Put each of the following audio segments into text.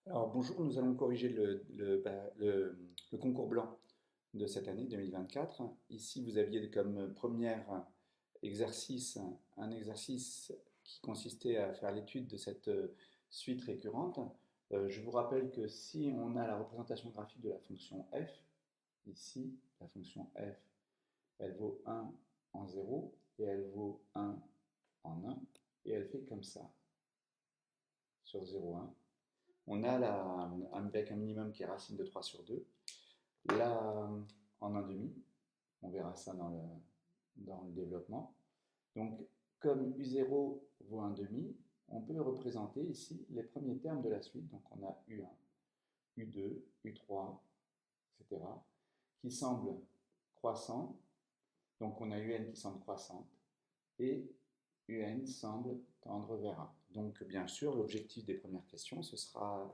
Alors bonjour, nous allons corriger le concours blanc de cette année 2024. Ici, vous aviez comme premier exercice un exercice qui consistait à faire l'étude de cette suite récurrente. Je vous rappelle que si on a la représentation graphique de la fonction f, ici, la fonction f, elle vaut 1 en 0 et elle vaut 1 en 1 et elle fait comme ça sur 0, 1. On a avec un minimum qui est racine de 3 sur 2. Là, en 1 demi, on verra ça dans le développement. Donc, comme U0 vaut 1 demi, on peut représenter ici les premiers termes de la suite. Donc, on a U1, U2, U3, etc., qui semblent croissants. Donc, on a UN qui semble croissante et UN semble tendre vers 1. Donc, bien sûr, l'objectif des premières questions, ce sera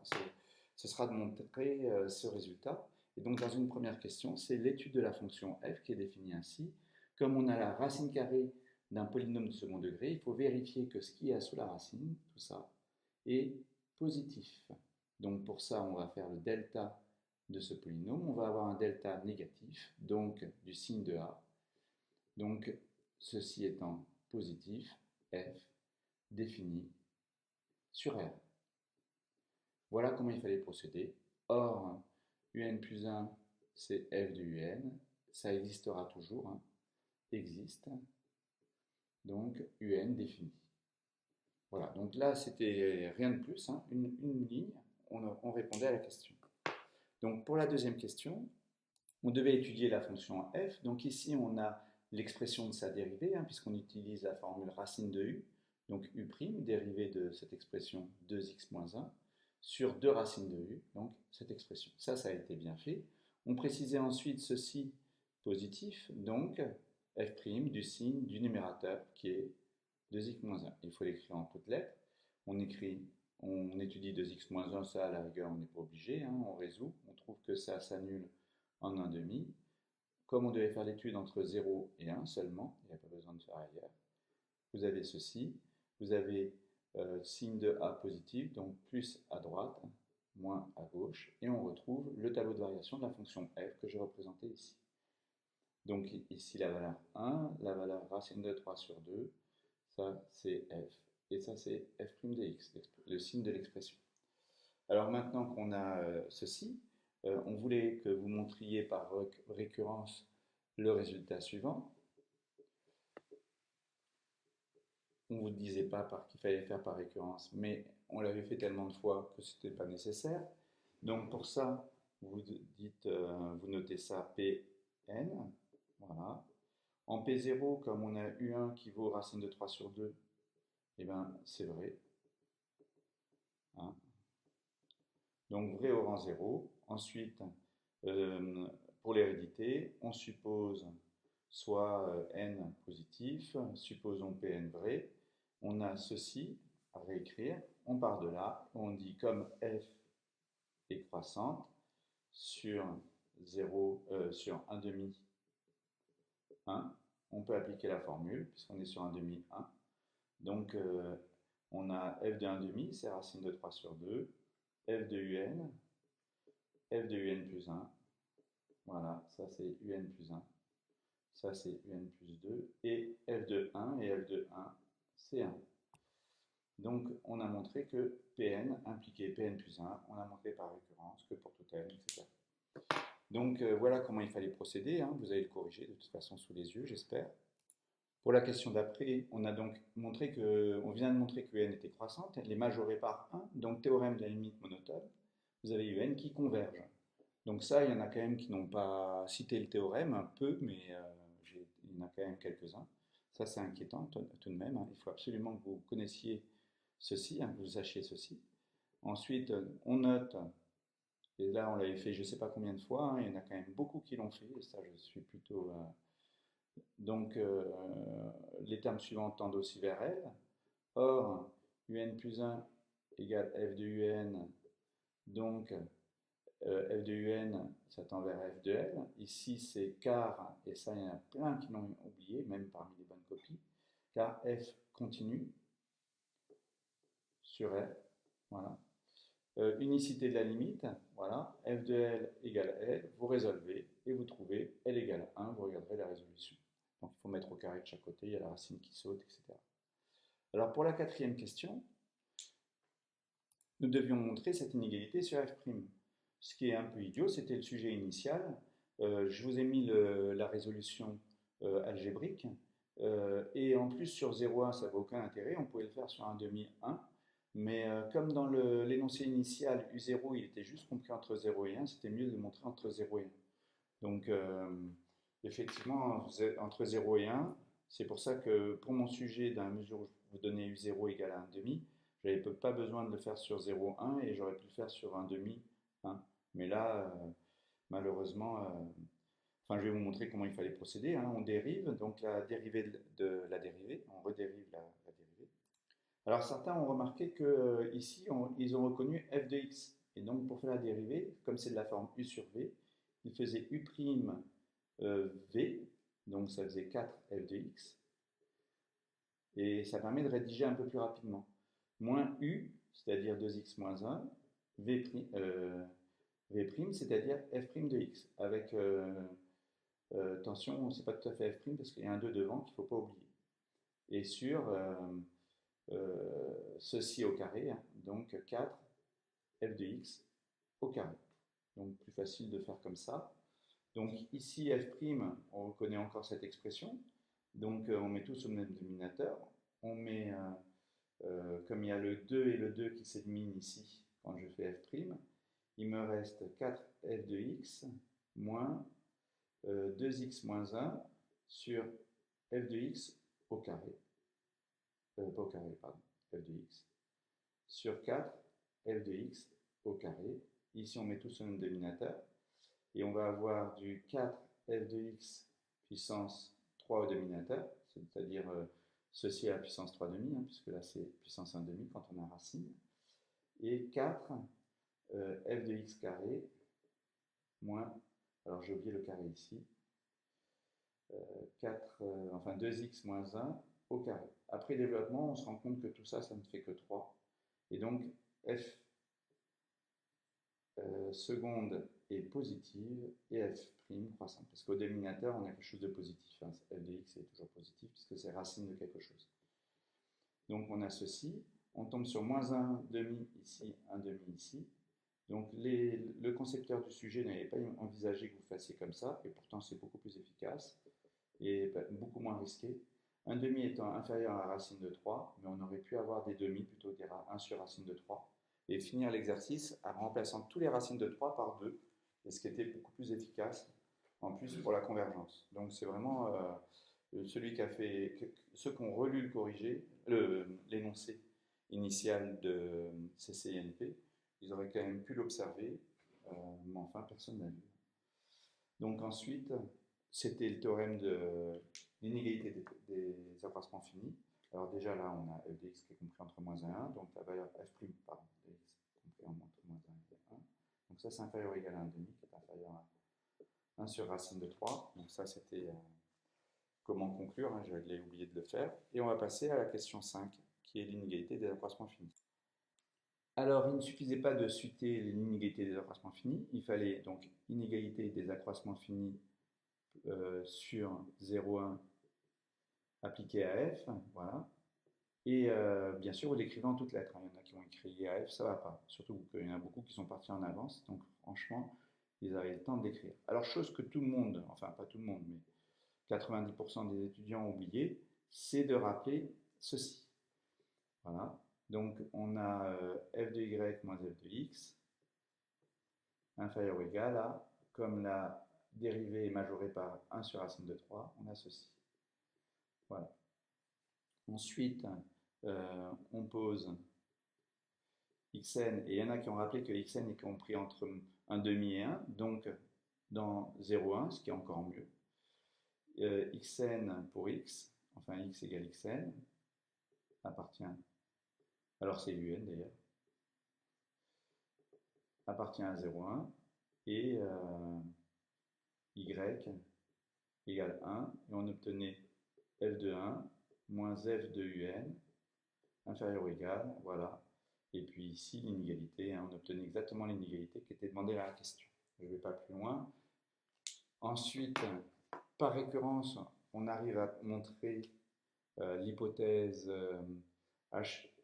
de montrer ce résultat. Et donc, dans une première question, c'est l'étude de la fonction f qui est définie ainsi. Comme on a la racine carrée d'un polynôme de second degré, il faut vérifier que ce qui est sous la racine, tout ça, est positif. Donc, pour ça, on va faire le delta de ce polynôme. On va avoir un delta négatif, donc du signe de a. Donc, ceci étant positif, f défini sur R. Voilà comment il fallait procéder. Or, UN plus 1, c'est f de UN. Ça existera toujours, hein, existe. Donc, UN défini. Voilà, donc là, c'était rien de plus, hein, une ligne, on répondait à la question. Donc, pour la deuxième question, on devait étudier la fonction f. Donc ici, on a l'expression de sa dérivée, hein, puisqu'on utilise la formule racine de u. Donc u', dérivée de cette expression 2x moins 1, sur 2 racines de u, donc cette expression. Ça a été bien fait. On précisait ensuite ceci positif, donc f' du signe du numérateur, qui est 2x moins 1. Il faut l'écrire en toutes lettres. On étudie 2x moins 1, ça à la rigueur, on n'est pas obligé, hein, on résout. On trouve que ça s'annule en 1 demi. Comme on devait faire l'étude entre 0 et 1 seulement, il n'y a pas besoin de faire ailleurs, vous avez ceci, vous avez signe de A positif, donc plus à droite, moins à gauche, et on retrouve le tableau de variation de la fonction f que je représentais ici. Donc ici la valeur 1, la valeur racine de 3 sur 2, ça c'est f, et ça c'est f' de x, le signe de l'expression. Alors maintenant qu'on a ceci, on voulait que vous montriez par récurrence le résultat suivant. On ne vous disait pas qu'il fallait le faire par récurrence, mais on l'avait fait tellement de fois que ce n'était pas nécessaire. Donc pour ça, vous notez ça Pn, voilà. En P0, comme on a U1 qui vaut racine de 3 sur 2, eh bien c'est vrai, hein. Donc vrai au rang 0. Ensuite, pour l'hérédité, on suppose soit n positif, supposons Pn vrai. On a ceci à réécrire. On part de là. On dit comme f est croissante sur 0, sur 1 demi 1, on peut appliquer la formule puisqu'on est sur 1 demi 1. Donc on a f de 1 demi, c'est racine de 3 sur 2, f de un, f de un plus 1, voilà, ça c'est un plus 1, ça c'est un plus 2, et f de 1 et f de 1, c'est 1. Donc on a montré que Pn impliquait Pn plus 1, on a montré par récurrence que pour tout n, etc. Donc voilà comment il fallait procéder, hein. Vous allez le corriger de toute façon sous les yeux, j'espère. Pour la question d'après, on a donc montré on vient de montrer que n était croissante, elle est majorée par 1, donc théorème de la limite monotone, vous avez un qui converge. Donc ça, il y en a quand même qui n'ont pas cité le théorème, un peu, mais il y en a quand même quelques-uns. Ça, c'est inquiétant tout de même, hein. Il faut absolument que vous connaissiez ceci, hein, que vous sachiez ceci. Ensuite, on note, et là on l'avait fait je ne sais pas combien de fois, hein, il y en a quand même beaucoup qui l'ont fait, et ça je suis plutôt... donc les termes suivants tendent aussi vers L. Or, un plus 1 égale f de un, donc f de un, ça tend vers f de L. Ici, c'est car, et ça, il y en a plein qui l'ont oublié, même parmi les bonnes copies, car f continue sur R, voilà. Unicité de la limite, voilà, f de L égale L, vous résolvez et vous trouvez L égale 1, vous regarderez la résolution. Donc il faut mettre au carré de chaque côté, il y a la racine qui saute, etc. Alors pour la quatrième question, nous devions montrer cette inégalité sur f'. Ce qui est un peu idiot, c'était le sujet initial. Je vous ai mis la résolution algébrique. Et en plus, sur 0,1, ça n'a aucun intérêt. On pouvait le faire sur un demi 1. Mais comme dans l'énoncé initial, U0, il était juste compris entre 0 et 1, c'était mieux de le montrer entre 0 et 1. Donc, effectivement, entre 0 et 1, c'est pour ça que pour mon sujet, dans la mesure où je vous donnais U0 égale à 1 demi, je n'avais pas besoin de le faire sur 0,1 et j'aurais pu le faire sur 1 demi 1. Mais là, malheureusement, enfin, je vais vous montrer comment il fallait procéder, hein. On dérive, donc la dérivée de la dérivée, on redérive la dérivée. Alors certains ont remarqué que ici, ils ont reconnu f de x. Et donc pour faire la dérivée, comme c'est de la forme u sur v, ils faisaient u' v, donc ça faisait 4f de x. Et ça permet de rédiger un peu plus rapidement. Moins u, c'est-à-dire 2x moins 1, v', c'est-à-dire f' de x. Avec, attention, c'est pas tout à fait f' parce qu'il y a un 2 devant qu'il ne faut pas oublier. Et sur ceci au carré, hein, donc 4 f de x au carré. Donc plus facile de faire comme ça. Donc ici f', on reconnaît encore cette expression. Donc on met tout sur le même dénominateur. On met, comme il y a le 2 et le 2 qui s'éliminent ici, quand je fais f', il me reste 4f de x moins 2x moins 1 sur f de x au carré. Pas au carré, pardon, f de x, sur 4 f de x au carré. Ici, on met tout sur le dénominateur. Et on va avoir du 4 f de x puissance 3 au dénominateur, c'est-à-dire ceci à la puissance 3 demi, hein, puisque là c'est puissance 1 demi quand on a racine. Et 4 f de x carré moins, alors j'ai oublié le carré ici, 2x moins 1 au carré. Après développement, on se rend compte que tout ça, ça ne fait que 3. Et donc, f seconde est positive et f' croissante. Parce qu'au dénominateur, on a quelque chose de positif. Hein. F de x est toujours positif puisque c'est racine de quelque chose. Donc on a ceci. On tombe sur moins 1 demi ici, 1 demi ici. Donc le concepteur du sujet n'avait pas envisagé que vous fassiez comme ça, et pourtant c'est beaucoup plus efficace et beaucoup moins risqué. Un demi étant inférieur à la racine de 3, mais on aurait pu avoir des demi plutôt que 1 sur racine de 3, et finir l'exercice en remplaçant tous les racines de 3 par 2, et ce qui était beaucoup plus efficace, en plus pour la convergence. Donc c'est vraiment celui qui a fait, ceux qui ont relu le corrigé, l'énoncé initial de CCNP, ils auraient quand même pu l'observer, mais enfin personne n'a vu. Donc ensuite, c'était le théorème de l'inégalité des accroissements finis. Alors déjà là, on a f de x qui est compris entre moins 1 et 1, donc la valeur f', pardon, de x compris entre moins 1 et 1. Donc ça, c'est inférieur ou égal à 1 demi, qui est inférieur à 1 sur racine de 3. Donc ça, c'était comment conclure, hein, je l'ai oublié de le faire. Et on va passer à la question 5, qui est l'inégalité des accroissements finis. Alors, il ne suffisait pas de citer l'inégalité des accroissements finis, il fallait donc inégalité des accroissements finis sur 0,1 appliqué à f, voilà. Et bien sûr, vous l'écrivez en toutes lettres. Il y en a qui ont écrit AF, ça ne va pas. Surtout qu'il y en a beaucoup qui sont partis en avance. Donc franchement, ils avaient le temps d'écrire. Alors, chose que tout le monde, enfin pas tout le monde, mais 90% des étudiants ont oublié, c'est de rappeler ceci. Voilà. Donc on a f de y moins f de x inférieur ou égal à, comme la dérivée est majorée par 1 sur racine de 3, on a ceci. Voilà. Ensuite, on pose xn, et il y en a qui ont rappelé que xn est compris entre 1 demi et 1, donc dans 0,1, ce qui est encore mieux. Xn pour x, enfin x égale xn, appartient, alors c'est un d'ailleurs, appartient à 0,1, et y égale 1, et on obtenait f de 1 moins f de un inférieur ou égal, voilà. Et puis ici, l'inégalité, hein, on obtenait exactement l'inégalité qui était demandée à la question. Je ne vais pas plus loin. Ensuite, par récurrence, on arrive à montrer l'hypothèse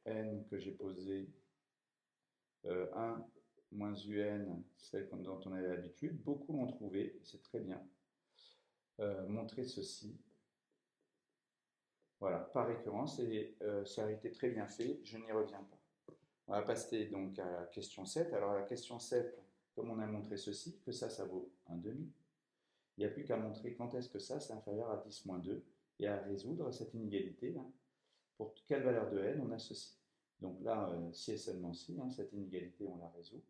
Hn que j'ai posée 1 moins un, celle dont on avait l'habitude. Beaucoup l'ont trouvé, c'est très bien. Montrer ceci. Voilà, par récurrence, et ça a été très bien fait, je n'y reviens pas. On va passer donc à la question 7. Alors la question 7, comme on a montré ceci, que ça vaut 1,5, il n'y a plus qu'à montrer quand est-ce que ça, c'est inférieur à 10 moins 2, et à résoudre cette inégalité. Hein. Pour quelle valeur de n on a ceci. Donc là, si et seulement si, hein, cette inégalité, on la résout.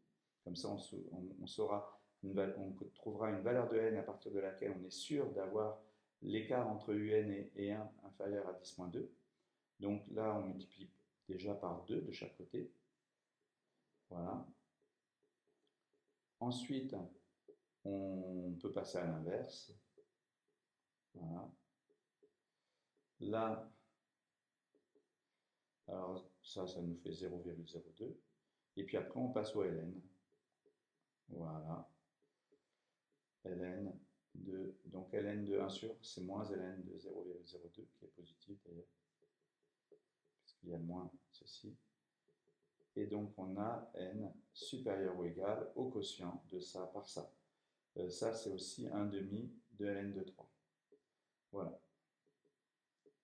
Comme ça, on saura, on trouvera une valeur de n à partir de laquelle on est sûr d'avoir l'écart entre un et 1 inférieur à 10 moins 2. Donc là, on multiplie déjà par 2 de chaque côté. Voilà. Ensuite, on peut passer à l'inverse. Voilà. Là, alors ça nous fait 0,02. Et puis après, on passe au ln. Voilà. ln de, donc ln de 1 sur, c'est moins ln de 0,02, qui est positif d'ailleurs, parce qu'il y a moins ceci. Et donc on a n supérieur ou égal au quotient de ça par ça. Ça, c'est aussi 1,5 de ln de 3. Voilà.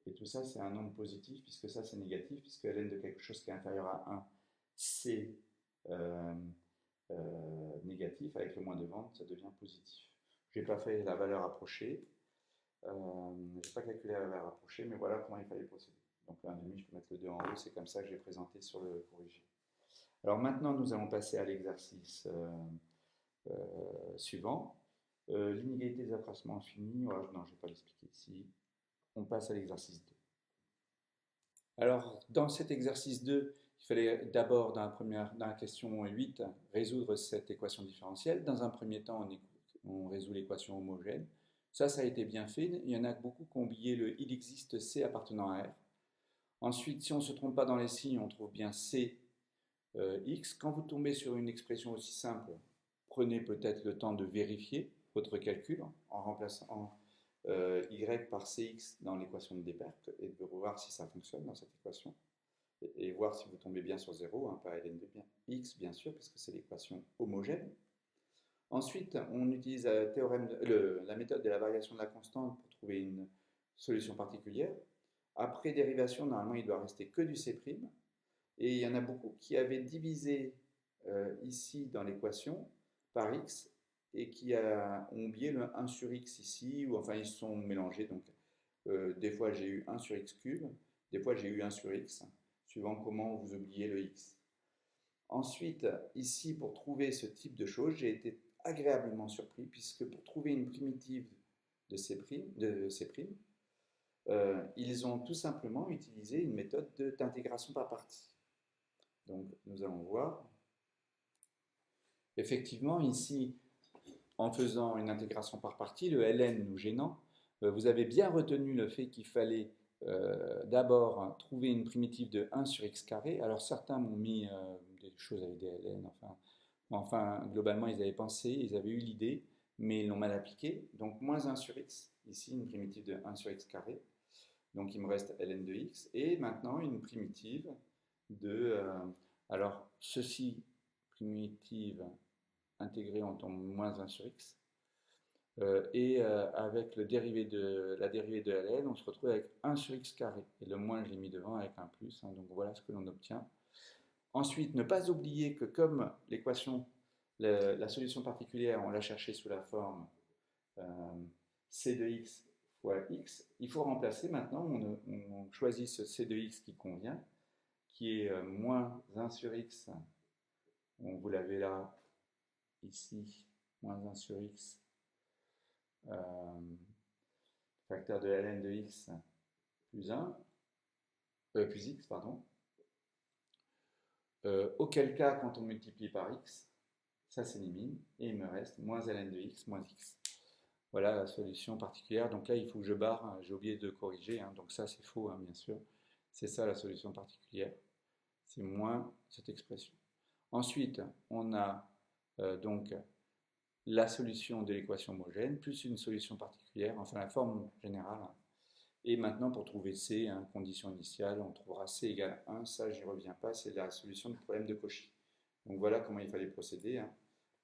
Et tout ça, c'est un nombre positif, puisque ça, c'est négatif, puisque ln de quelque chose qui est inférieur à 1, c'est négatif. Avec le moins devant, ça devient positif. Je n'ai pas fait la valeur approchée. Je n'ai pas calculé la valeur approchée, mais voilà comment il fallait procéder. Donc là, 1,5, je peux mettre le 2 en haut, c'est comme ça que j'ai présenté sur le corrigé. Alors maintenant, nous allons passer à l'exercice suivant. L'inégalité des accroissements finis. Oh, non, je ne vais pas l'expliquer ici. On passe à l'exercice 2. Alors, dans cet exercice 2, il fallait d'abord, dans la question 8, résoudre cette équation différentielle. Dans un premier temps, on résout l'équation homogène. Ça a été bien fait. Il y en a beaucoup qui ont oublié le il existe C appartenant à R. Ensuite, si on ne se trompe pas dans les signes, on trouve bien C X. Quand vous tombez sur une expression aussi simple, prenez peut-être le temps de vérifier votre calcul en remplaçant Y par CX dans l'équation de Desperc et de voir si ça fonctionne dans cette équation. Et voir si vous tombez bien sur 0, hein, pas ln de bien X, bien sûr, parce que c'est l'équation homogène. Ensuite, on utilise la méthode de la variation de la constante pour trouver une solution particulière. Après dérivation, normalement, il doit rester que du C'. Et il y en a beaucoup qui avaient divisé ici dans l'équation par x et qui ont oublié le 1 sur x ici, ou enfin ils se sont mélangés. Donc des fois j'ai eu 1 sur x cube, des fois j'ai eu 1 sur x, suivant comment vous oubliez le x. Ensuite, ici, pour trouver ce type de choses, j'ai été agréablement surpris, puisque pour trouver une primitive de C', ils ont tout simplement utilisé une méthode d'intégration par partie. Donc, nous allons voir. Effectivement, ici, en faisant une intégration par partie, le ln nous gênant, vous avez bien retenu le fait qu'il fallait d'abord trouver une primitive de 1 sur x carré. Alors, certains m'ont mis des choses avec des ln, enfin, globalement, ils avaient pensé, ils avaient eu l'idée, mais ils l'ont mal appliqué. Donc, moins 1 sur x, ici, une primitive de 1 sur x carré. Donc, il me reste ln de x. Et maintenant, une primitive de... alors, ceci, primitive intégrée, on tombe moins 1 sur x. Et avec la dérivée de ln, on se retrouve avec 1 sur x carré. Et le moins, je l'ai mis devant avec un plus. Hein, donc, voilà ce que l'on obtient. Ensuite, ne pas oublier que comme l'équation, la solution particulière, on l'a cherchée sous la forme c de x fois x, il faut remplacer maintenant, on choisit ce c de x qui convient, qui est moins 1 sur x, vous l'avez là, ici, moins 1 sur x, facteur de ln de x plus 1, plus x, pardon. Auquel cas, quand on multiplie par x, ça s'élimine, et il me reste moins ln de x moins x. Voilà la solution particulière. Donc là, il faut que je barre, hein, j'ai oublié de corriger, hein, donc ça c'est faux, hein, bien sûr. C'est ça la solution particulière. c'est moins cette expression. Ensuite, on a donc la solution de l'équation homogène, plus une solution particulière, enfin la forme générale. Et maintenant, pour trouver C, condition initiale, on trouvera C égale 1. Ça, j'y reviens pas, c'est la solution du problème de Cauchy. Donc voilà comment il fallait procéder.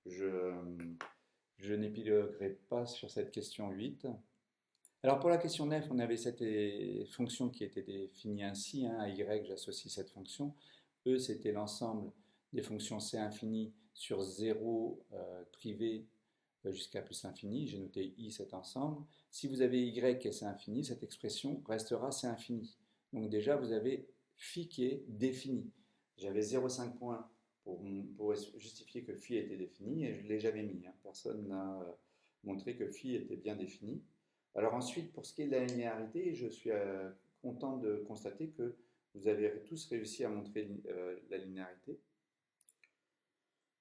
Je n'épiloguerai pas sur cette question 8. Alors pour la question 9, on avait cette fonction qui était définie ainsi. À y, j'associe cette fonction. E, c'était l'ensemble des fonctions C infini sur 0 privé jusqu'à plus l'infini. J'ai noté I, cet ensemble. Si vous avez Y et C infini, cette expression restera C infini. Donc déjà, vous avez phi qui est défini. J'avais 0,5 points pour justifier que phi était défini et je ne l'ai jamais mis. Personne n'a montré que phi était bien défini. Alors ensuite, pour ce qui est de la linéarité, je suis content de constater que vous avez tous réussi à montrer la linéarité.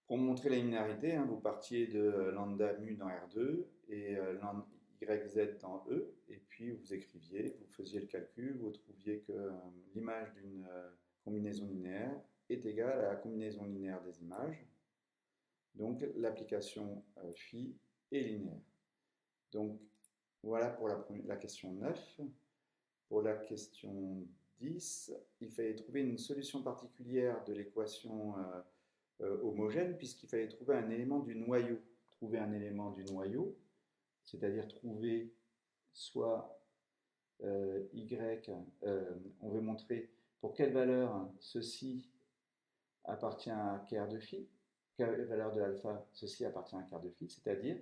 Pour montrer la linéarité, vous partiez de lambda mu dans R2 et YZ dans E, et puis vous écriviez, vous faisiez le calcul, vous trouviez que l'image d'une combinaison linéaire est égale à la combinaison linéaire des images. Donc l'application phi est linéaire. Donc voilà pour la question 9. Pour la question 10, il fallait trouver une solution particulière de l'équation homogène, puisqu'il fallait trouver un élément du noyau. Trouver un élément du noyau, c'est-à-dire trouver soit Y, on veut montrer pour quelle valeur ceci appartient à un quart de phi, quelle valeur de alpha ceci appartient à un quart de phi, c'est-à-dire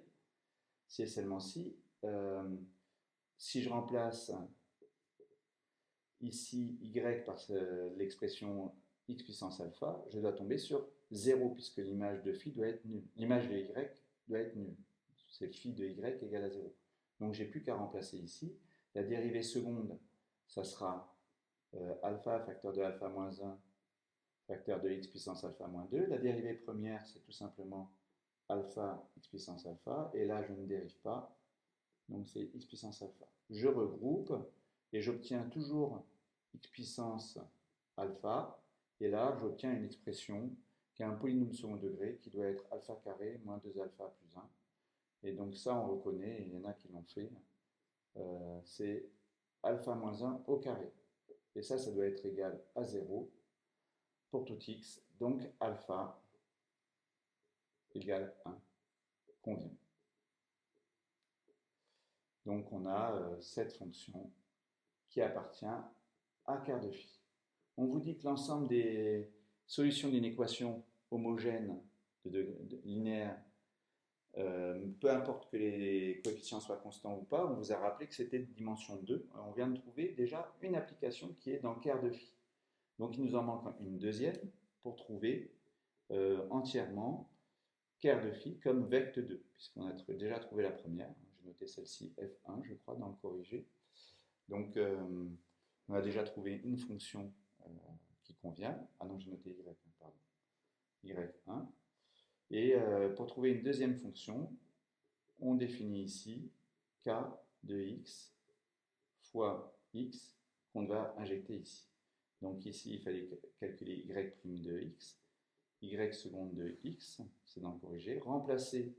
si et seulement si je remplace ici y par l'expression x puissance alpha, je dois tomber sur 0 puisque l'image de phi doit être nulle. L'image de y doit être nulle. C'est phi de y égale à 0. Donc j'ai plus qu'à remplacer ici. La dérivée seconde, ça sera alpha facteur de alpha moins 1 facteur de x puissance alpha moins 2. La dérivée première, c'est tout simplement alpha x puissance alpha. Et là, je ne dérive pas. Donc c'est x puissance alpha. Je regroupe et j'obtiens toujours x puissance alpha. Et là, j'obtiens une expression qui a un polynôme second degré qui doit être alpha carré moins 2 alpha plus 1. Et donc ça, on reconnaît, et il y en a qui l'ont fait, c'est alpha moins 1 au carré. Et ça doit être égal à 0 pour tout x. Donc alpha égale 1 convient. Donc on a cette fonction qui appartient à quart de phi. On vous dit que l'ensemble des solutions d'une équation homogène linéaire, peu importe que les coefficients soient constants ou pas, on vous a rappelé que c'était de dimension 2. On vient de trouver déjà une application qui est dans quart de phi. Donc il nous en manque une deuxième pour trouver entièrement quart de phi comme vecte 2, puisqu'on a déjà trouvé la première. J'ai noté celle-ci F1, je crois, dans le corrigé. Donc on a déjà trouvé une fonction qui convient. Ah non, j'ai noté Y, pardon. Y1. Et pour trouver une deuxième fonction, on définit ici k de x fois x qu'on va injecter ici. Donc ici, il fallait calculer y' de x, y seconde de x, c'est dans le corrigé, remplacer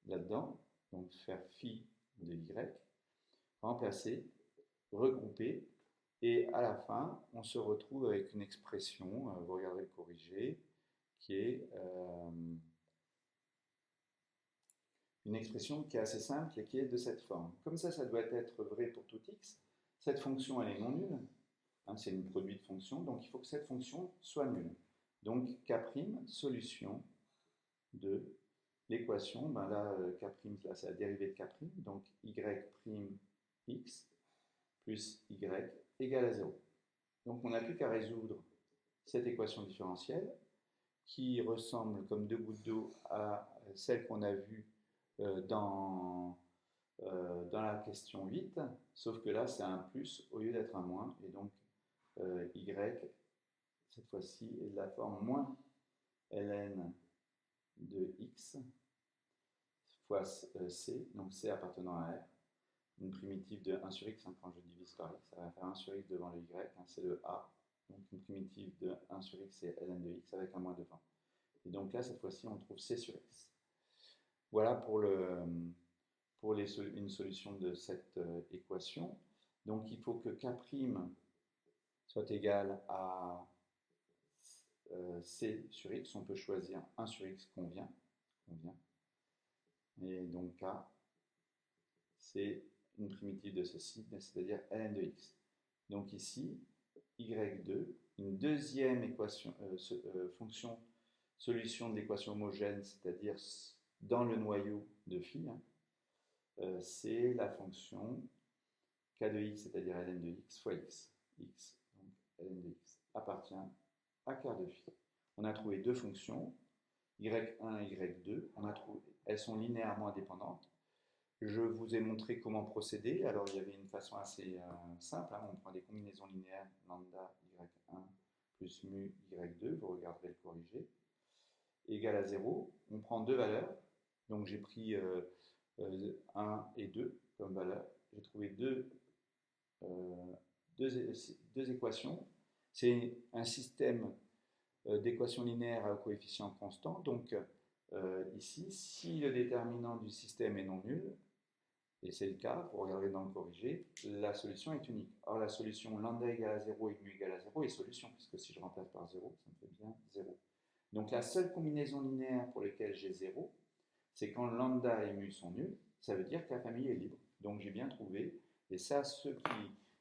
là-dedans, donc faire phi de y, remplacer, regrouper, et à la fin, on se retrouve avec une expression, vous regardez le corrigé, qui est une expression qui est assez simple et qui est de cette forme. Comme ça doit être vrai pour tout x. Cette fonction, elle est non nulle. C'est une produit de fonction, donc il faut que cette fonction soit nulle. Donc k', solution de l'équation, là, k', là, c'est la dérivée de k', donc y'(x) plus y égale à 0. Donc on n'a plus qu'à résoudre cette équation différentielle qui ressemble comme deux gouttes d'eau à celle qu'on a vue dans la question 8, sauf que là c'est un plus au lieu d'être un moins, et donc y, cette fois-ci, est de la forme moins ln de x fois c, donc c appartenant à R, une primitive de 1 sur x, quand je divise par x, ça va faire 1 sur x devant le y, c'est le a, Donc une primitive de 1 sur x, c'est ln de x avec un moins de 20. Et donc là, cette fois-ci, on trouve c sur x. Voilà pour une solution de cette équation. Donc il faut que k' soit égal à c sur x. On peut choisir 1 sur x convient. Et donc k, c'est une primitive de ceci, c'est-à-dire ln de x. Donc ici, y2, une deuxième équation, fonction solution de l'équation homogène, c'est-à-dire dans le noyau de phi, c'est la fonction k de x, c'est-à-dire ln de x fois x. X, donc ln de x, appartient à quart de phi. On a trouvé deux fonctions, y1 et y2. Elles sont linéairement indépendantes. Je vous ai montré comment procéder. Alors, il y avait une façon assez simple. On prend des combinaisons linéaires, lambda y1 plus mu y2. Vous regarderez le corrigé. Égal à 0. On prend deux valeurs. Donc, j'ai pris 1 et 2 comme valeur. J'ai trouvé deux équations. C'est un système d'équations linéaires à coefficient constant. Donc, ici, si le déterminant du système est non nul, et c'est le cas, vous regardez dans le corrigé, la solution est unique. Or, la solution lambda égale à 0 et mu égale à 0 est solution, puisque si je remplace par 0, ça me fait bien 0. Donc, la seule combinaison linéaire pour laquelle j'ai 0, c'est quand lambda et mu sont nuls, ça veut dire que la famille est libre. Donc, j'ai bien trouvé, et ça,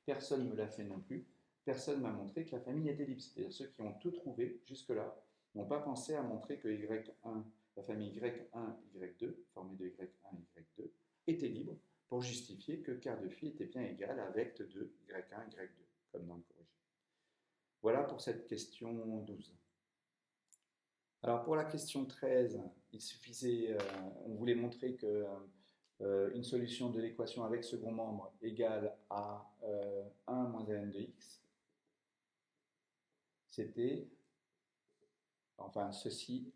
personne ne me l'a fait non plus, personne ne m'a montré que la famille était libre. C'est-à-dire ceux qui ont tout trouvé jusque-là n'ont pas pensé à montrer que Y1, la famille Y1, Y2, formée de Y1 et Y2, était libre pour justifier que quart de phi était bien égal à vecte de Y1, Y2, comme dans le corrigé. Voilà pour cette question 12. Alors pour la question 13, il suffisait, on voulait montrer que une solution de l'équation avec second membre égale à 1 moins ln de x. C'était, enfin ceci,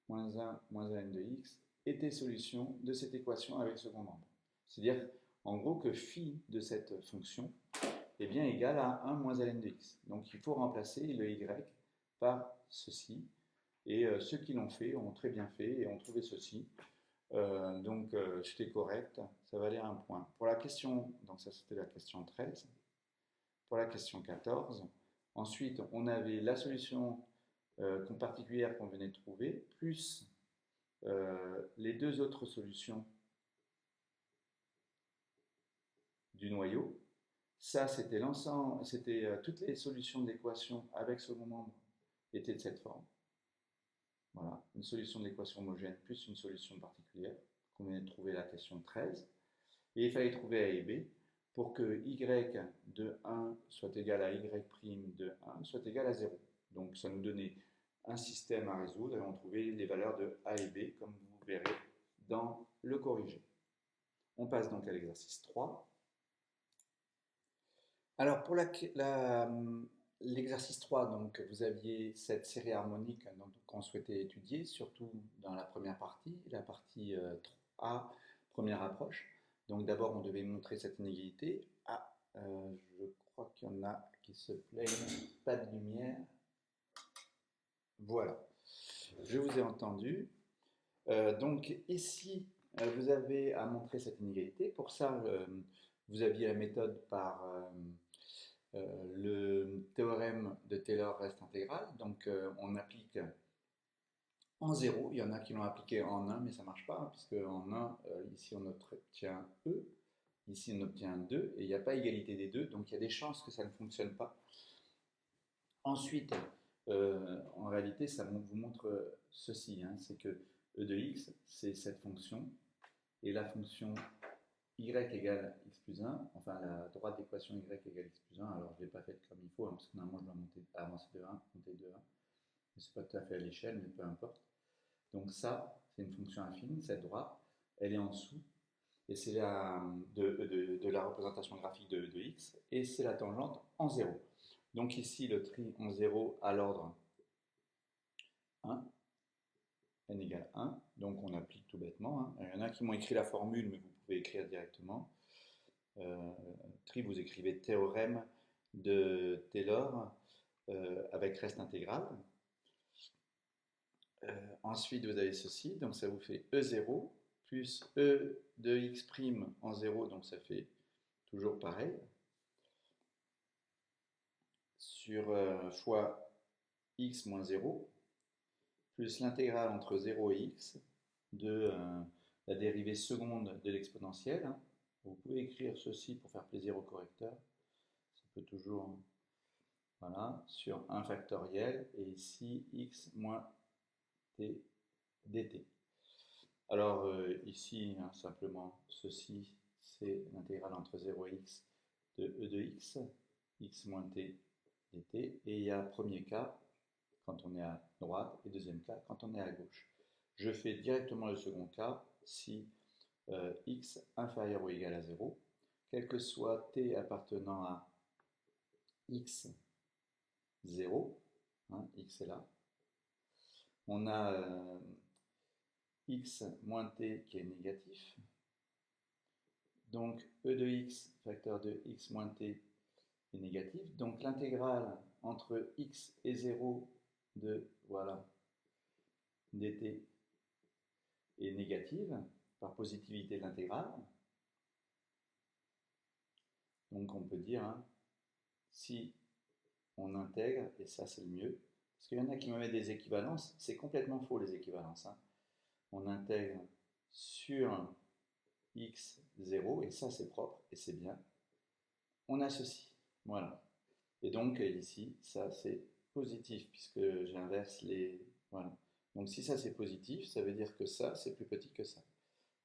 moins 1 moins ln de x, était solution de cette équation avec second membre. C'est-à-dire, en gros, que phi de cette fonction est bien égal à 1 moins ln de x. Donc il faut remplacer le y par ceci. Et ceux qui l'ont fait ont très bien fait et ont trouvé ceci. Donc j'étais correct, ça valait un point. Pour la question, donc ça c'était la question 13. Pour la question 14, ensuite on avait la solution particulière qu'on venait de trouver, plus les deux autres solutions du noyau. Ça c'était l'ensemble, c'était toutes les solutions d'équation avec second membre étaient de cette forme. Voilà, une solution de l'équation homogène plus une solution particulière, qu'on vient de trouver la question 13. Et il fallait trouver A et B pour que y de 1 soit égal à y' de 1 soit égal à 0. Donc ça nous donnait un système à résoudre et on trouvait les valeurs de A et B, comme vous verrez dans le corrigé. On passe donc à l'exercice 3. Alors pour l'exercice 3, donc, vous aviez cette série harmonique qu'on souhaitait étudier, surtout dans la première partie, la partie 3A, première approche. Donc d'abord, on devait montrer cette inégalité. Ah, je crois qu'il y en a qui se plaignent, pas de lumière. Voilà, je vous ai entendu. Donc ici, vous avez à montrer cette inégalité. Pour ça, vous aviez la méthode par le théorème de Taylor reste intégral. Donc on applique en 0. Il y en a qui l'ont appliqué en 1, mais ça ne marche pas, puisque en 1, ici on obtient E, ici on obtient 2, et il n'y a pas égalité des deux, donc il y a des chances que ça ne fonctionne pas. Ensuite, en réalité, ça vous montre ceci, c'est que E de x, c'est cette fonction, et la fonction y égale x plus 1, enfin la droite d'équation y égale x plus 1, alors je ne l'ai pas faite comme il faut, parce que normalement je dois avancer de 1, monter de 1, mais ce n'est pas tout à fait à l'échelle, mais peu importe. Donc ça, c'est une fonction infine, cette droite, elle est en dessous, et c'est de la représentation graphique de x, et c'est la tangente en 0. Donc ici, le tri en 0 à l'ordre 1, n égale 1, donc on applique tout bêtement. Il y en a qui m'ont écrit la formule, mais vous pouvez écrire directement. Tri, vous écrivez théorème de Taylor avec reste intégral. Ensuite, vous avez ceci, donc ça vous fait E0 plus E de x' en 0, donc ça fait toujours pareil, sur fois x moins 0, plus l'intégrale entre 0 et x de la dérivée seconde de l'exponentielle. Vous pouvez écrire ceci pour faire plaisir au correcteur. Ça peut toujours, voilà, sur 1 factoriel, et ici x moins t dt. Alors ici, simplement, ceci, c'est l'intégrale entre 0 et x de e de x moins t dt, et il y a premier cas quand on est à droite et deuxième cas quand on est à gauche. Je fais directement le second cas si x inférieur ou égal à 0, quel que soit t appartenant à x 0, x est là, on a x moins t qui est négatif, donc e de x facteur de x moins t est négatif, donc l'intégrale entre x et 0 de, voilà, dt est négative par positivité de l'intégrale. Donc on peut dire, si on intègre, et ça c'est le mieux, parce qu'il y en a qui me mettent des équivalences, c'est complètement faux les équivalences. On intègre sur x0, et ça c'est propre, et c'est bien, on a ceci, voilà. Et donc ici, ça c'est positif, puisque j'inverse les... Voilà. Donc si ça c'est positif, ça veut dire que ça c'est plus petit que ça.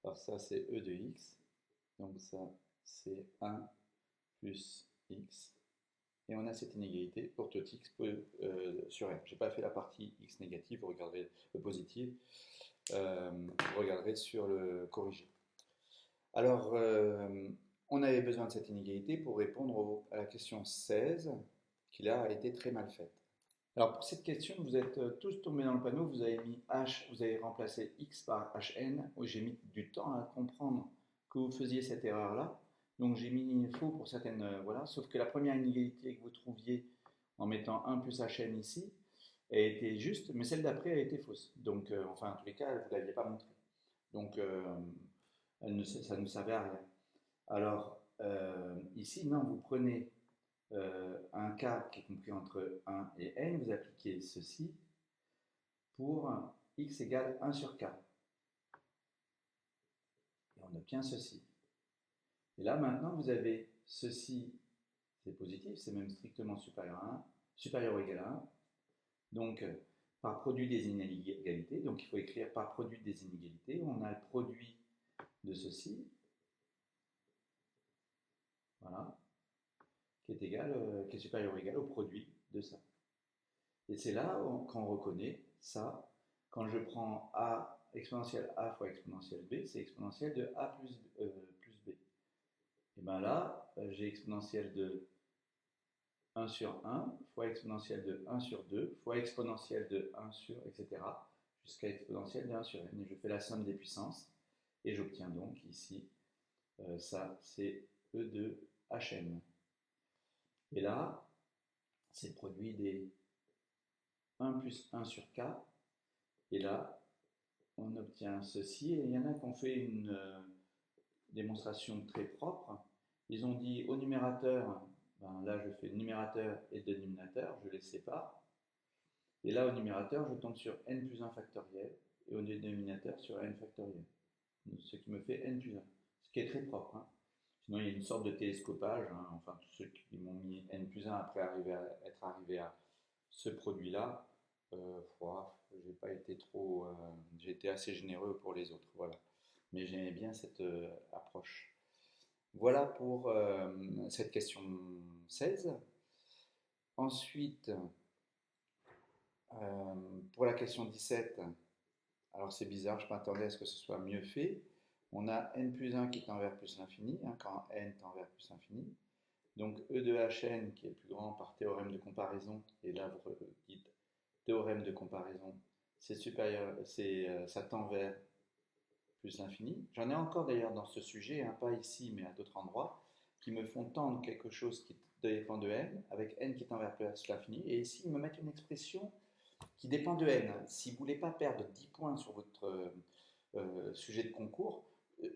Alors ça c'est e de x, donc ça c'est 1 plus x, et on a cette inégalité pour tout x sur r. Je n'ai pas fait la partie x négative, vous regarderez positive, vous regarderez sur le corrigé. Alors, on avait besoin de cette inégalité pour répondre à la question 16, qui là a été très mal faite. Alors pour cette question, vous êtes tous tombés dans le panneau, vous avez mis h, vous avez remplacé x par hn, où j'ai mis du temps à comprendre que vous faisiez cette erreur-là. Donc j'ai mis faux pour certaines, voilà, sauf que la première inégalité que vous trouviez en mettant 1 plus hn ici, a été juste, mais celle d'après a été fausse. Donc, enfin, en tous les cas, vous ne l'aviez pas montré. Donc, ça ne servait à rien. Alors, ici, non, vous prenez un cas qui est compris entre 1 et n, vous appliquez ceci pour x égale 1 sur k. Et on obtient ceci. Et là, maintenant, vous avez ceci, c'est positif, c'est même strictement supérieur à 1, supérieur ou égal à 1. Donc, par produit des inégalités, donc il faut écrire par produit des inégalités, on a le produit de ceci, voilà, qui est égal, qui est supérieur ou égal au produit de ça. Et c'est là qu'on reconnaît ça, quand je prends a exponentielle a fois exponentielle b, c'est exponentielle de a plus b. Et bien là, j'ai exponentielle de 1 sur 1 fois exponentielle de 1 sur 2 fois exponentielle de 1 sur, etc. jusqu'à exponentielle de 1 sur n. Et je fais la somme des puissances et j'obtiens donc ici, ça c'est E de Hn. Et là, c'est le produit des 1 plus 1 sur k. Et là, on obtient ceci. Et il y en a qui ont fait une démonstration très propre. Ils ont dit au numérateur, ben là je fais numérateur et dénominateur, je les sépare. Et là au numérateur, je tombe sur n plus 1 factoriel et au dénominateur sur n factoriel. Ce qui me fait n plus 1. Ce qui est très propre. Sinon il y a une sorte de télescopage. Enfin tous ceux qui m'ont mis n plus 1 après être arrivé à ce produit-là, j'ai pas été trop, j'ai été assez généreux pour les autres, voilà. Mais j'aimais bien cette approche. Voilà pour cette question 16. Ensuite, pour la question 17, alors c'est bizarre, je m'attendais à ce que ce soit mieux fait. On a n plus 1 qui tend vers plus l'infini, quand n tend vers plus l'infini. Donc E de Hn qui est plus grand par théorème de comparaison, et là vous dites théorème de comparaison, c'est supérieur, ça tend vers plus l'infini. J'en ai encore d'ailleurs dans ce sujet, pas ici mais à d'autres endroits, qui me font tendre quelque chose qui est dépend de n, avec n qui tend vers plus l'infini. Et ici, ils me mettent une expression qui dépend de n. Si vous ne voulez pas perdre 10 points sur votre sujet de concours,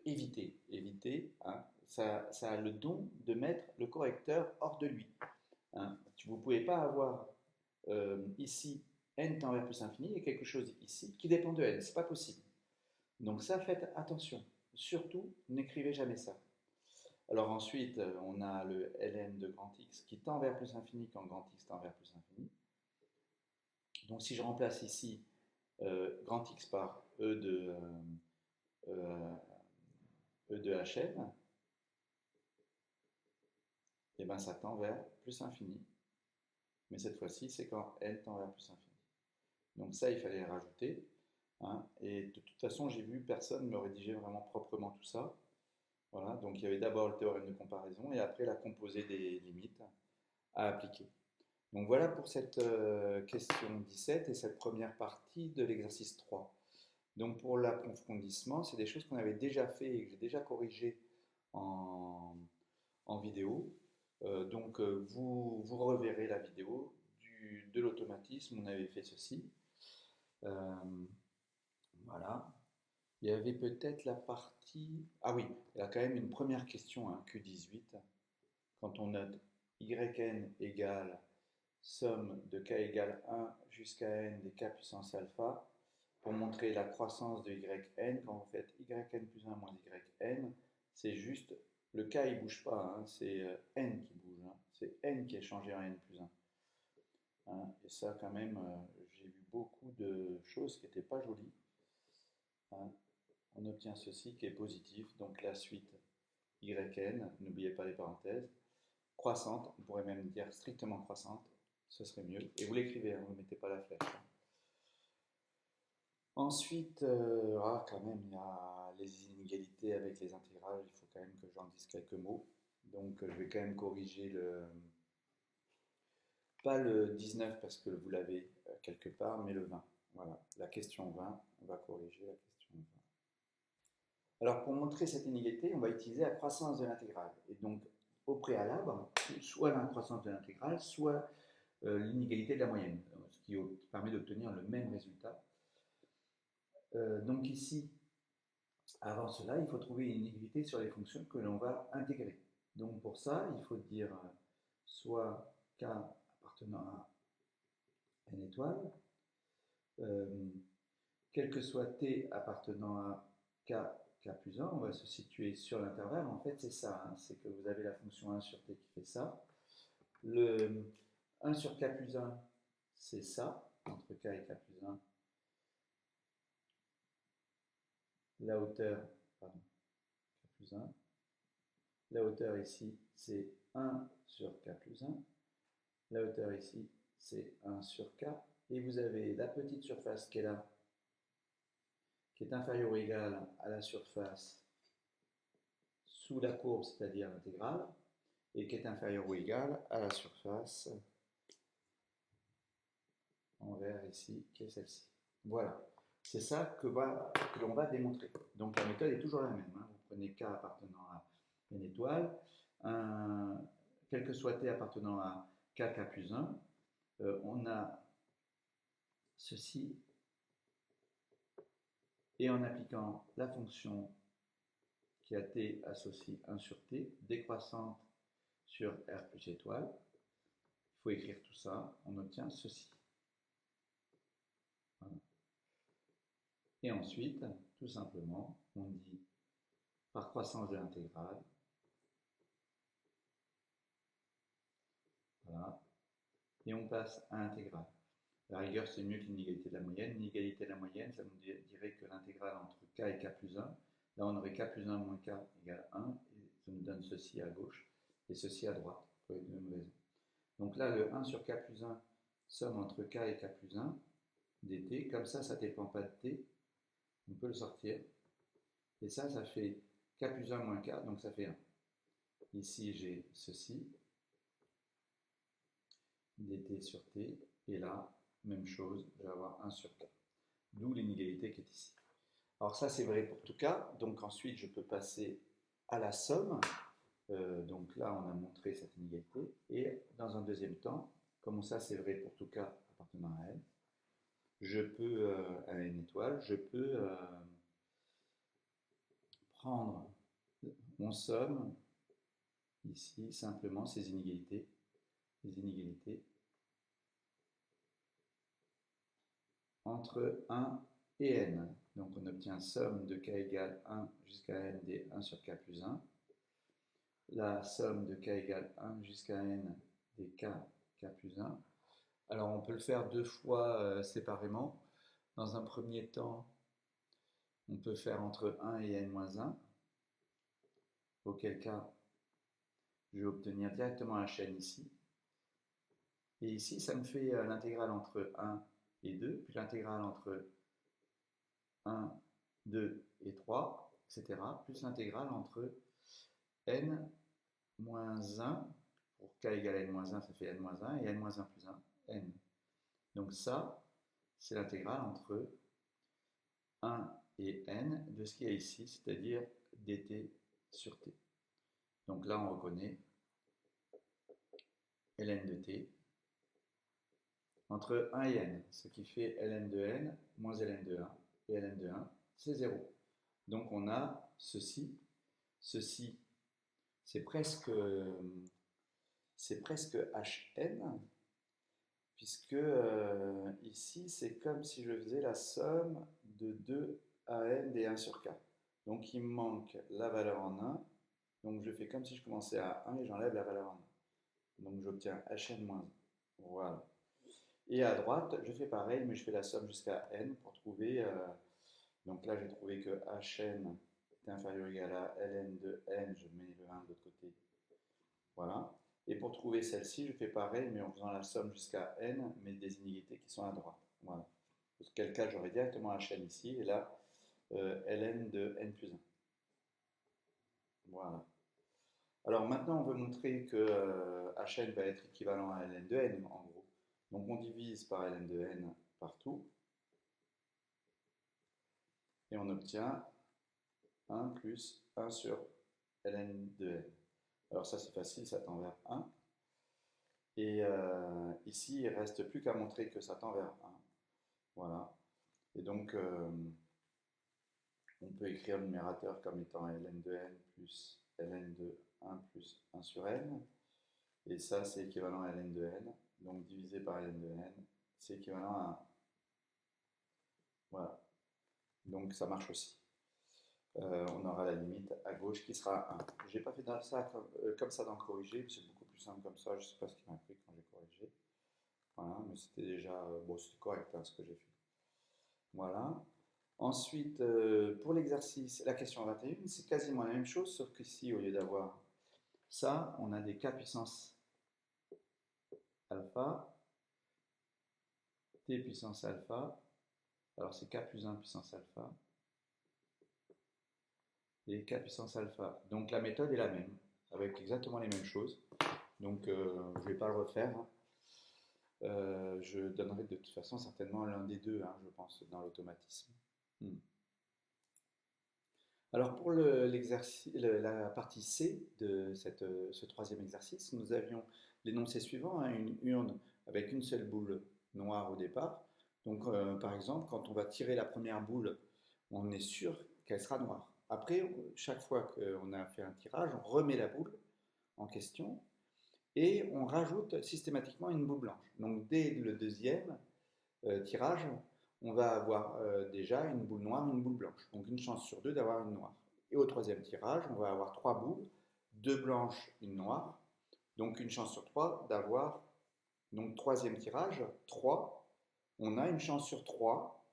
évitez. Hein, ça a le don de mettre le correcteur hors de lui. Hein. Vous ne pouvez pas avoir ici n tend vers plus infini et quelque chose ici qui dépend de n. Ce n'est pas possible. Donc ça, faites attention. Surtout, n'écrivez jamais ça. Alors ensuite, on a le ln de grand X qui tend vers plus infini quand grand X tend vers plus infini. Donc si je remplace ici grand X par E de Hn, et bien ça tend vers plus infini. Mais cette fois-ci, c'est quand n tend vers plus infini. Donc ça, il fallait le rajouter. Hein, et de toute façon, j'ai vu personne me rédiger vraiment proprement tout ça. Voilà, donc il y avait d'abord le théorème de comparaison et après la composée des limites à appliquer. Donc voilà pour cette question 17 et cette première partie de l'exercice 3. Donc pour l'approfondissement, c'est des choses qu'on avait déjà fait et que j'ai déjà corrigé en vidéo. Vous reverrez la vidéo de l'automatisme, on avait fait ceci. Voilà. Il y avait peut-être la partie... Ah oui, il y a quand même une première question, hein, Q18. Quand on note yn égale somme de k égale 1 jusqu'à n des k puissance alpha, pour montrer la croissance de yn, quand vous faites yn plus 1 moins yn, c'est juste, le k il ne bouge pas, hein, c'est n qui bouge, hein, c'est n qui est changé en n plus 1. Hein, et ça quand même, j'ai vu beaucoup de choses qui n'étaient pas jolies. Hein. On obtient ceci qui est positif, donc la suite yn, n'oubliez pas les parenthèses, croissante, on pourrait même dire strictement croissante, ce serait mieux. Et vous l'écrivez, hein, vous ne mettez pas la flèche. Hein. Ensuite, quand même, il y a les inégalités avec les intégrales, il faut quand même que j'en dise quelques mots. Donc je vais quand même corriger pas le 19 parce que vous l'avez quelque part, mais le 20. Voilà, la question 20, on va corriger la question 20. Alors pour montrer cette inégalité, on va utiliser la croissance de l'intégrale. Et donc au préalable, soit la croissance de l'intégrale, soit l'inégalité de la moyenne, ce qui permet d'obtenir le même résultat. Donc ici, avant cela, il faut trouver une inégalité sur les fonctions que l'on va intégrer. Donc pour ça, il faut dire soit k appartenant à n étoiles, quel que soit t appartenant à k plus 1, on va se situer sur l'intervalle. En fait, c'est ça, hein, c'est que vous avez la fonction 1 sur t qui fait ça. Le 1 sur k plus 1, c'est ça, entre k et k plus 1. La hauteur, pardon, k plus 1. La hauteur ici, c'est 1 sur k plus 1. La hauteur ici, c'est 1 sur k. Et vous avez la petite surface qui est là, qui est inférieure ou égale à la surface sous la courbe, c'est-à-dire l'intégrale, et qui est inférieure ou égale à la surface en vert ici, qui est celle-ci. Voilà, c'est ça que l'on va démontrer. Donc la méthode est toujours la même. Hein. Vous prenez k appartenant à une étoile, quel que soit t appartenant à k plus 1, on a ceci, et en appliquant la fonction qui a t associe 1 sur t, décroissante sur r plus étoile, il faut écrire tout ça, on obtient ceci. Voilà. Et ensuite, tout simplement, on dit par croissance de l'intégrale, voilà, et on passe à l'intégrale. La rigueur, c'est mieux que l'inégalité de la moyenne. L'inégalité de la moyenne, ça nous dirait que l'intégrale entre k et k plus 1, là on aurait k plus 1 moins k égale 1, et ça nous donne ceci à gauche, et ceci à droite, pour les mêmes raisons. Donc là, le 1 sur k plus 1, somme entre k et k plus 1, dt, comme ça, ça ne dépend pas de t, on peut le sortir, et ça fait k plus 1 moins k, donc ça fait 1. Ici, j'ai ceci, dt sur t, et là, même chose, je vais avoir 1 sur k. D'où l'inégalité qui est ici. Alors ça, c'est vrai pour tout cas. Donc ensuite, je peux passer à la somme. Donc là, on a montré cette inégalité. Et dans un deuxième temps, comme ça c'est vrai pour tout cas appartenant à N, je peux, à N étoile, je peux prendre mon somme, ici, simplement ces inégalités, les inégalités entre 1 et n. Donc on obtient somme de k égale 1 jusqu'à n des 1 sur k plus 1. La somme de k égale 1 jusqu'à n des k plus 1. Alors on peut le faire deux fois séparément. Dans un premier temps, on peut faire entre 1 et n moins 1, auquel cas je vais obtenir directement la chaîne ici. Et ici, ça me fait l'intégrale entre 1 et 2, puis l'intégrale entre 1, 2 et 3, etc., plus l'intégrale entre n moins 1, pour k égale n moins 1, ça fait n moins 1, et n moins 1 plus 1, n. Donc ça, c'est l'intégrale entre 1 et n de ce qu'il y a ici, c'est-à-dire dt sur t. Donc là, on reconnaît ln de t entre 1 et n, ce qui fait ln de n moins ln de 1, et ln de 1, c'est 0. Donc on a ceci, c'est presque hn, puisque ici, c'est comme si je faisais la somme de 2 à n des 1 sur k. Donc il me manque la valeur en 1, donc je fais comme si je commençais à 1 et j'enlève la valeur en 1. Donc j'obtiens hn moins 1. Voilà. Et à droite, je fais pareil, mais je fais la somme jusqu'à n pour trouver... donc là, j'ai trouvé que hn est inférieur ou égal à ln de n, je mets le 1 de l'autre côté. Voilà. Et pour trouver celle-ci, je fais pareil, mais en faisant la somme jusqu'à n, mais des inégalités qui sont à droite. Voilà. Dans quel cas, j'aurai directement hn ici, et là, ln de n plus 1. Voilà. Alors maintenant, on veut montrer que hn va être équivalent à ln de n, en gros. Donc on divise par ln de n partout, et on obtient 1 plus 1 sur ln de n. Alors ça, c'est facile, ça tend vers 1. Et ici, il ne reste plus qu'à montrer que ça tend vers 1. Voilà. Et donc, on peut écrire le numérateur comme étant ln de n plus ln de 1 plus 1 sur n. Et ça, c'est équivalent à ln de n. Donc, divisé par ln de n, c'est équivalent à 1. Voilà. Donc, ça marche aussi. On aura la limite à gauche qui sera 1. Je n'ai pas fait ça comme ça dans le corrigé, c'est beaucoup plus simple comme ça. Je ne sais pas ce qui m'a pris quand j'ai corrigé. Voilà, mais c'était déjà bon, c'était correct hein, ce que j'ai fait. Voilà. Ensuite, pour l'exercice, la question 21, c'est quasiment la même chose, sauf qu'ici, au lieu d'avoir ça, on a des k puissance alpha, t puissance alpha, alors c'est k plus 1 puissance alpha, et k puissance alpha. Donc la méthode est la même, avec exactement les mêmes choses. Donc je ne vais pas le refaire. Hein. Je donnerai de toute façon certainement l'un des deux, hein, je pense, dans l'automatisme. Alors pour la partie C de ce troisième exercice, nous avions l'énoncé suivant, hein, une urne avec une seule boule noire au départ. Donc par exemple, quand on va tirer la première boule, on est sûr qu'elle sera noire. Après, chaque fois qu'on a fait un tirage, on remet la boule en question et on rajoute systématiquement une boule blanche. Donc dès le deuxième tirage, on va avoir déjà une boule noire, une boule blanche. Donc une chance sur deux d'avoir une noire. Et au troisième tirage, on va avoir trois boules, deux blanches, une noire. Donc une chance sur trois d'avoir, donc troisième tirage, 3, on a une chance sur 3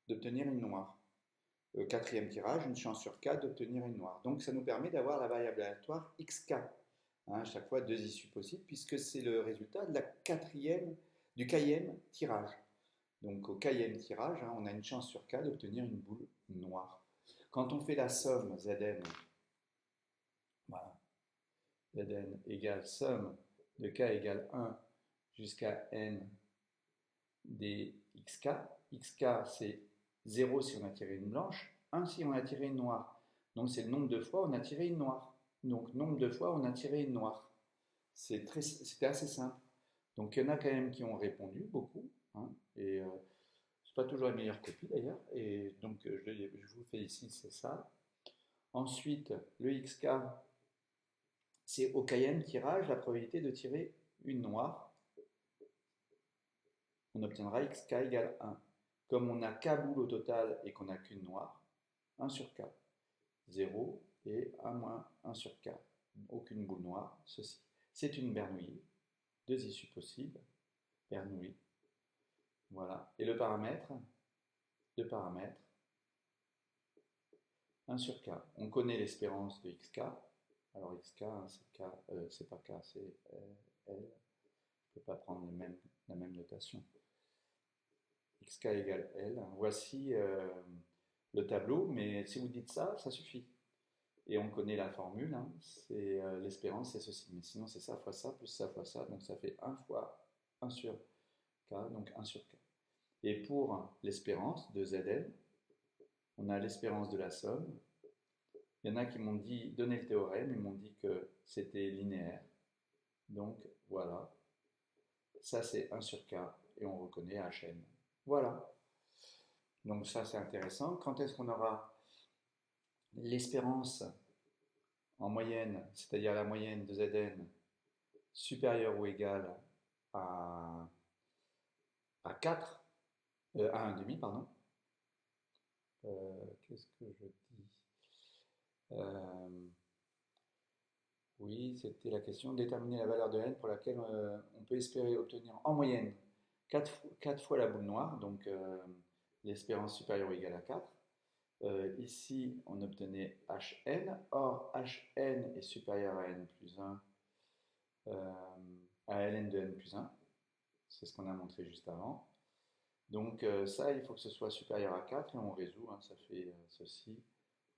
d'obtenir une noire. Quatrième tirage, une chance sur 4 d'obtenir une noire. Donc ça nous permet d'avoir la variable aléatoire xk. Hein, à chaque fois deux issues possibles, puisque c'est le résultat de du quatrième tirage. Donc au quatrième tirage, hein, on a une chance sur k d'obtenir une boule noire. Quand on fait la somme Zn, voilà, Zn égale somme de k égale 1 jusqu'à n des xk. Xk c'est 0 si on a tiré une blanche, 1 si on a tiré une noire. Donc c'est le nombre de fois on a tiré une noire. Donc, nombre de fois on a tiré une noire. C'était assez simple. Donc, il y en a quand même qui ont répondu, beaucoup, hein, et c'est pas toujours la meilleure copie d'ailleurs. Et donc, je vous fais ici, c'est ça. Ensuite, le XK, c'est au Cayenne tirage la probabilité de tirer une noire. On obtiendra XK égale 1. Comme on a K boules au total et qu'on n'a qu'une noire, 1 sur K. 0 et 1 moins 1 sur K. Aucune boule noire, ceci. C'est une Bernoulli. Deux issues possibles. Bernoulli. Voilà. Et le paramètre, paramètres, 1 sur K. On connaît l'espérance de XK. Alors XK, hein, c'est pas K, c'est L. Je ne peux pas prendre la même notation. XK égale L. Voici le tableau, mais si vous dites ça, ça suffit. Et on connaît la formule, hein, c'est l'espérance, c'est ceci. Mais sinon, c'est ça fois ça, plus ça fois ça. Donc ça fait 1 fois 1 sur K, donc 1 sur K. Et pour l'espérance de Zn, on a l'espérance de la somme. Il y en a qui m'ont dit, donné le théorème, ils m'ont dit que c'était linéaire. Donc voilà, ça c'est 1 sur K et on reconnaît Hn. Voilà, donc ça c'est intéressant. Quand est-ce qu'on aura l'espérance en moyenne, c'est-à-dire la moyenne de Zn supérieure ou égale à, 4, à 1,5, pardon. Qu'est-ce que je dis Oui, c'était la question, déterminer la valeur de n pour laquelle on peut espérer obtenir en moyenne 4 fois la boule noire, donc l'espérance supérieure ou égale à 4. Ici, on obtenait Hn, or Hn est supérieur à n plus 1, à ln de n plus 1, c'est ce qu'on a montré juste avant. Donc ça, il faut que ce soit supérieur à 4 et on résout, hein, ça fait ceci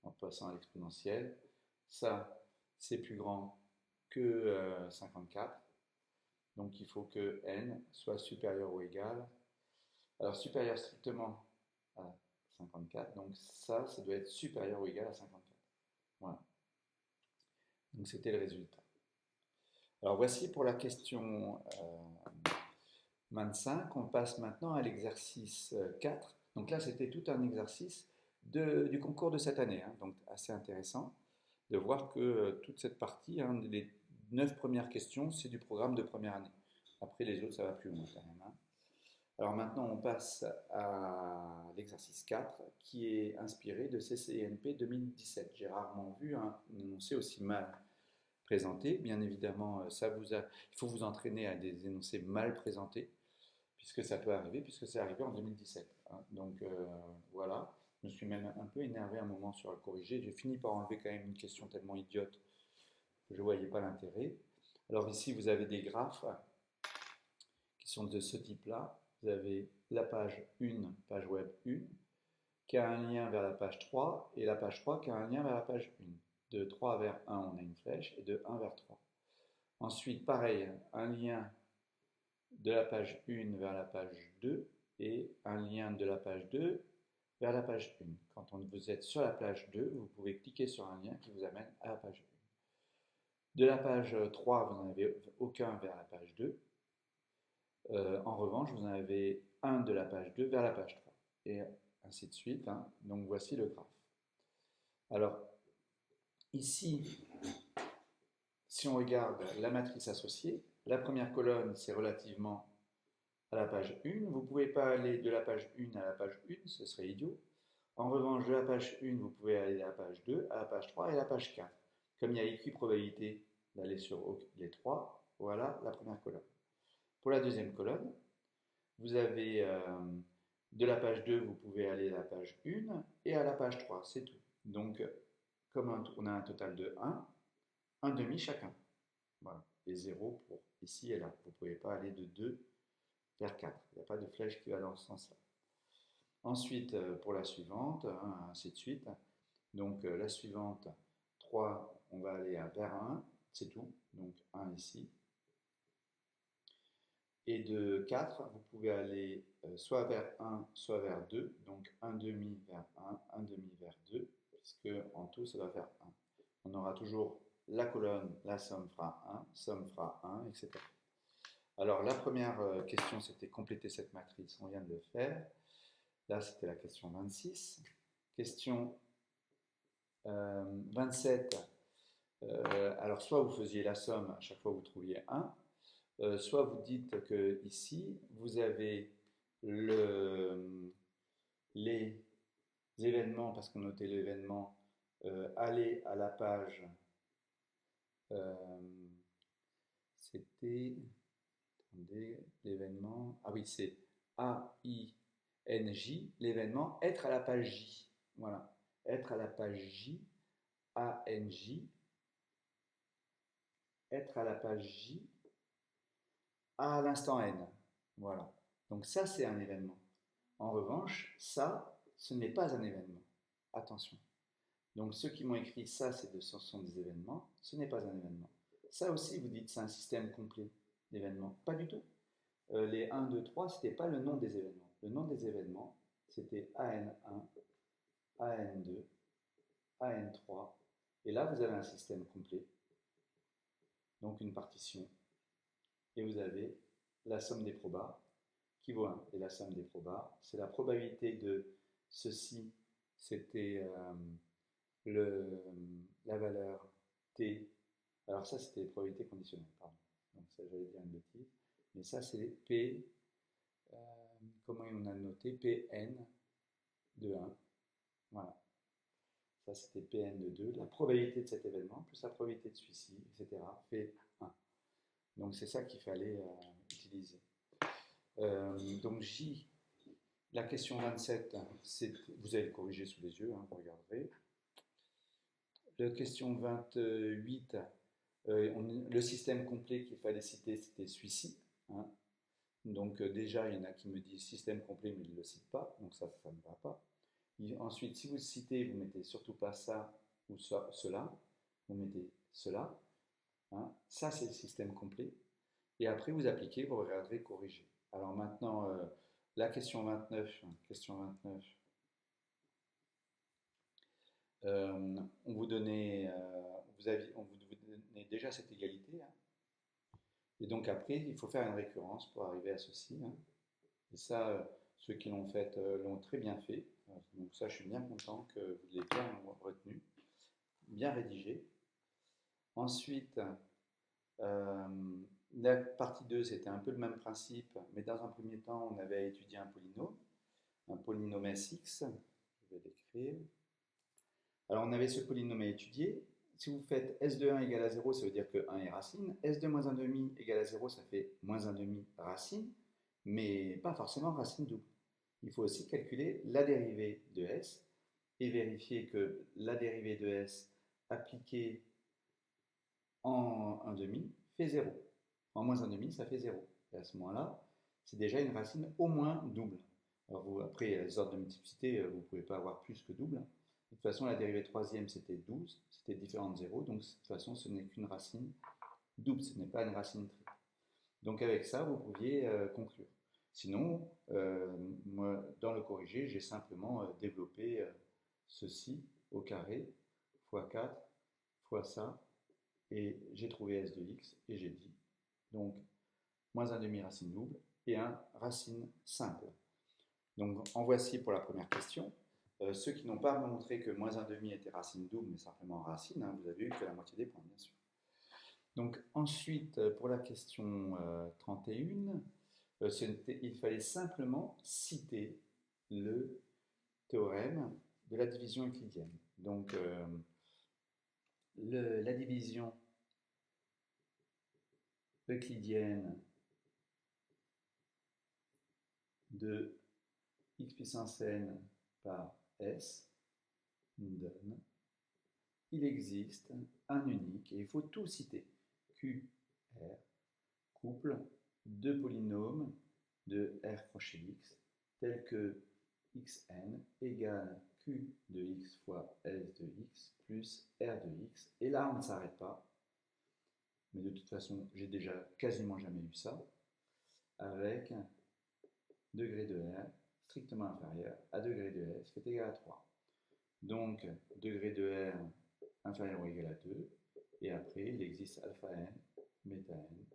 en passant à l'exponentielle. Ça, c'est plus grand que 54. Donc il faut que n soit supérieur ou égal. Alors supérieur strictement à 54. Donc ça doit être supérieur ou égal à 54. Voilà. Donc c'était le résultat. Alors voici pour la question 25. On passe maintenant à l'exercice 4. Donc là, c'était tout un exercice du concours de cette année. Hein, donc assez intéressant de voir que toute cette partie, hein, les 9 premières questions, c'est du programme de première année. Après les autres, ça va plus loin quand même. Hein. Alors maintenant, on passe à l'exercice 4 qui est inspiré de CCNP 2017. J'ai rarement vu un énoncé aussi mal présenté. Bien évidemment, il faut vous entraîner à des énoncés mal présentés, puisque ça peut arriver, puisque c'est arrivé en 2017. Hein. Donc voilà. Je me suis même un peu énervé un moment sur le corriger. J'ai fini par enlever quand même une question tellement idiote que je ne voyais pas l'intérêt. Alors ici, vous avez des graphes qui sont de ce type-là. Vous avez la page 1, page web 1, qui a un lien vers la page 3, et la page 3 qui a un lien vers la page 1. De 3 vers 1, on a une flèche, et de 1 vers 3. Ensuite, pareil, un lien de la page 1 vers la page 2, et un lien de la page 2 vers la page 1. Quand vous êtes sur la page 2, vous pouvez cliquer sur un lien qui vous amène à la page 1. De la page 3, vous n'en avez aucun vers la page 2. En revanche, vous en avez un de la page 2 vers la page 3. Et ainsi de suite. Hein. Donc voici le graphe. Alors, ici, si on regarde la matrice associée, la première colonne, c'est relativement à la page 1. Vous ne pouvez pas aller de la page 1 à la page 1, ce serait idiot. En revanche, de la page 1, vous pouvez aller à la page 2, à la page 3 et à la page 4. Comme il y a écrit probabilité d'aller sur les 3, voilà la première colonne. Pour la deuxième colonne, vous avez de la page 2, vous pouvez aller à la page 1 et à la page 3, c'est tout. Donc, comme on a un total de 1 demi chacun. Voilà. Et 0 pour ici et là. Vous ne pouvez pas aller de 2 vers 4. Il n'y a pas de flèche qui va dans ce sens-là. Ensuite, pour la suivante, hein, ainsi de suite. Donc, la suivante, 3, on va aller vers 1, c'est tout. Donc, 1 ici. Et de 4, vous pouvez aller soit vers 1, soit vers 2. Donc 1 demi vers 1, 1 demi vers 2, puisque en tout, ça va faire 1. On aura toujours la colonne, la somme fera 1, somme fera 1, etc. Alors, la première question, c'était compléter cette matrice. On vient de le faire. Là, c'était la question 26. Question 27. Alors, soit vous faisiez la somme, à chaque fois vous trouviez 1, soit vous dites que ici, vous avez les événements, parce qu'on notait l'événement, aller à la page, c'était, attendez, l'événement, ah oui, c'est A-I-N-J, l'événement, être à la page J, voilà, être à la page J, A-N-J, être à la page J, à l'instant N, voilà, donc ça c'est un événement. En revanche, ça, ce n'est pas un événement, attention. Donc ceux qui m'ont écrit ça, ce sont des événements, ce n'est pas un événement. Ça aussi, vous dites, c'est un système complet d'événements. Pas du tout. Les 1, 2, 3, ce n'était pas le nom des événements. Le nom des événements, c'était AN1, AN2, AN3. Et là, vous avez un système complet, donc une partition. Et vous avez la somme des probas qui vaut 1. Et la somme des probas, c'est la probabilité de ceci, c'était la valeur T. Alors ça, c'était probabilité conditionnelle, pardon. Donc ça, j'allais dire une bêtise. Mais ça, c'est P, comment on a noté Pn de 1. Voilà. Ça, c'était Pn de 2. La probabilité de cet événement, plus la probabilité de celui-ci, etc., fait 1. Donc c'est ça qu'il fallait utiliser. Donc J, la question 27, vous allez le corriger sous les yeux, hein, vous regarderez. La question 28, le système complet qu'il fallait citer, c'était celui-ci. Hein. Donc déjà, il y en a qui me disent système complet, mais ils ne le citent pas, donc ça ne va pas. Ensuite, si vous citez, vous ne mettez surtout pas ça ou ça, cela, vous mettez cela. Hein. Ça, c'est le système complet. Et après, vous appliquez, vous regarderez corriger. Alors maintenant, la question 29, on vous donnait, on vous donnait déjà cette égalité. Hein. Et donc après, il faut faire une récurrence pour arriver à ceci. Hein. Et ça, ceux qui l'ont fait l'ont très bien fait. Donc ça, je suis bien content que vous l'ayez bien retenu, bien rédigé. Ensuite, la partie 2, c'était un peu le même principe, mais dans un premier temps, on avait étudié un polynôme Sx. Je vais l'écrire. Alors, on avait ce polynôme à étudier. Si vous faites S de 1 égale à 0, ça veut dire que 1 est racine. S de moins 1 demi égale à 0, ça fait moins 1 demi racine, mais pas forcément racine double. Il faut aussi calculer la dérivée de S et vérifier que la dérivée de S appliquée en 1 demi fait 0. En moins 1 demi, ça fait 0. Et à ce moment-là, c'est déjà une racine au moins double. Alors vous, après, les ordres de multiplicité, vous ne pouvez pas avoir plus que double. De toute façon, la dérivée troisième, c'était 12, c'était différent de 0, donc de toute façon, ce n'est qu'une racine double, ce n'est pas une racine triple. Donc avec ça, vous pouviez conclure. Sinon, moi, dans le corrigé, j'ai simplement développé ceci au carré, fois 4, fois ça, et j'ai trouvé S de x, et j'ai dit, donc, moins 1 demi racine double, et 1 racine simple. Donc, en voici pour la première question. Ceux qui n'ont pas montré que moins 1 demi était racine double, mais simplement racine, hein, vous avez eu que la moitié des points, bien sûr. Donc, ensuite, pour la question 31, il fallait simplement citer le théorème de la division euclidienne. Donc, la division euclidienne de x puissance n par s nous donne, il existe un unique, et il faut tout citer, Q, R, couple de polynômes de R crochet x, tel que xn égale q de x fois s de x plus r de x. Et là, on ne s'arrête pas. Mais de toute façon, j'ai déjà quasiment jamais eu ça. Avec degré de r strictement inférieur à degré de s qui est égal à 3. Donc, degré de r inférieur ou égal à 2 Et après, il existe alpha n, bêta n,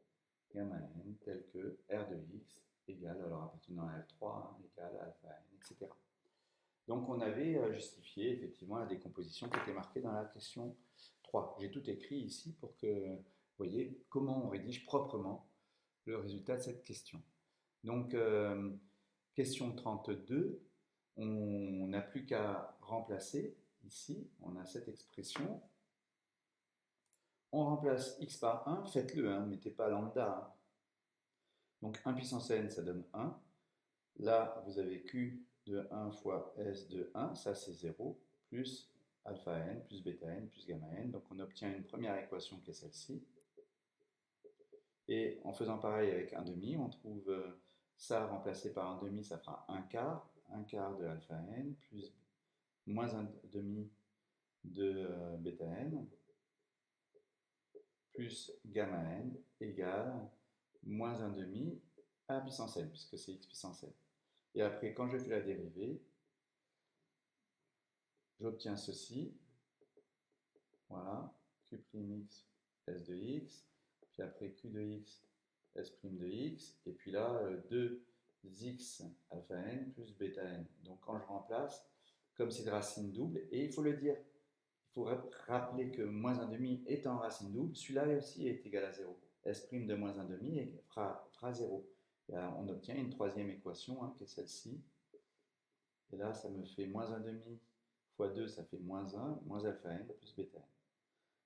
gamma n, tel que R de x égale, alors appartenant à R3, égale alpha n, etc. Donc on avait justifié effectivement la décomposition qui était marquée dans la question 3. J'ai tout écrit ici pour que vous voyez comment on rédige proprement le résultat de cette question. Donc question 32, on n'a plus qu'à remplacer ici, on a cette expression. On remplace x par 1, faites-le, hein, mettez pas lambda. Hein. Donc 1 puissance n, ça donne 1. Là, vous avez q de 1 fois s de 1, ça c'est 0, plus alpha n, plus bêta n, plus gamma n. Donc on obtient une première équation qui est celle-ci. Et en faisant pareil avec 1 demi, on trouve ça remplacé par 1 demi, ça fera 1 quart de alpha n, plus moins 1 demi de bêta n, plus gamma n égale moins 1 demi à puissance n, puisque c'est x puissance n. Et après, quand je fais la dérivée, j'obtiens ceci. Voilà, Q'x S de x, puis après Q de x, S' de x, et puis là, 2x alpha n plus bêta n. Donc quand je remplace, comme c'est de racine double, et il faut le dire, il faut rappeler que moins 1 demi étant racine double, celui-là aussi est égal à 0. S' de moins 1 demi fera 0. Et là, on obtient une troisième équation, hein, qui est celle-ci. Et là, ça me fait moins 1 demi fois 2, ça fait moins 1, moins alpha n plus bêta n.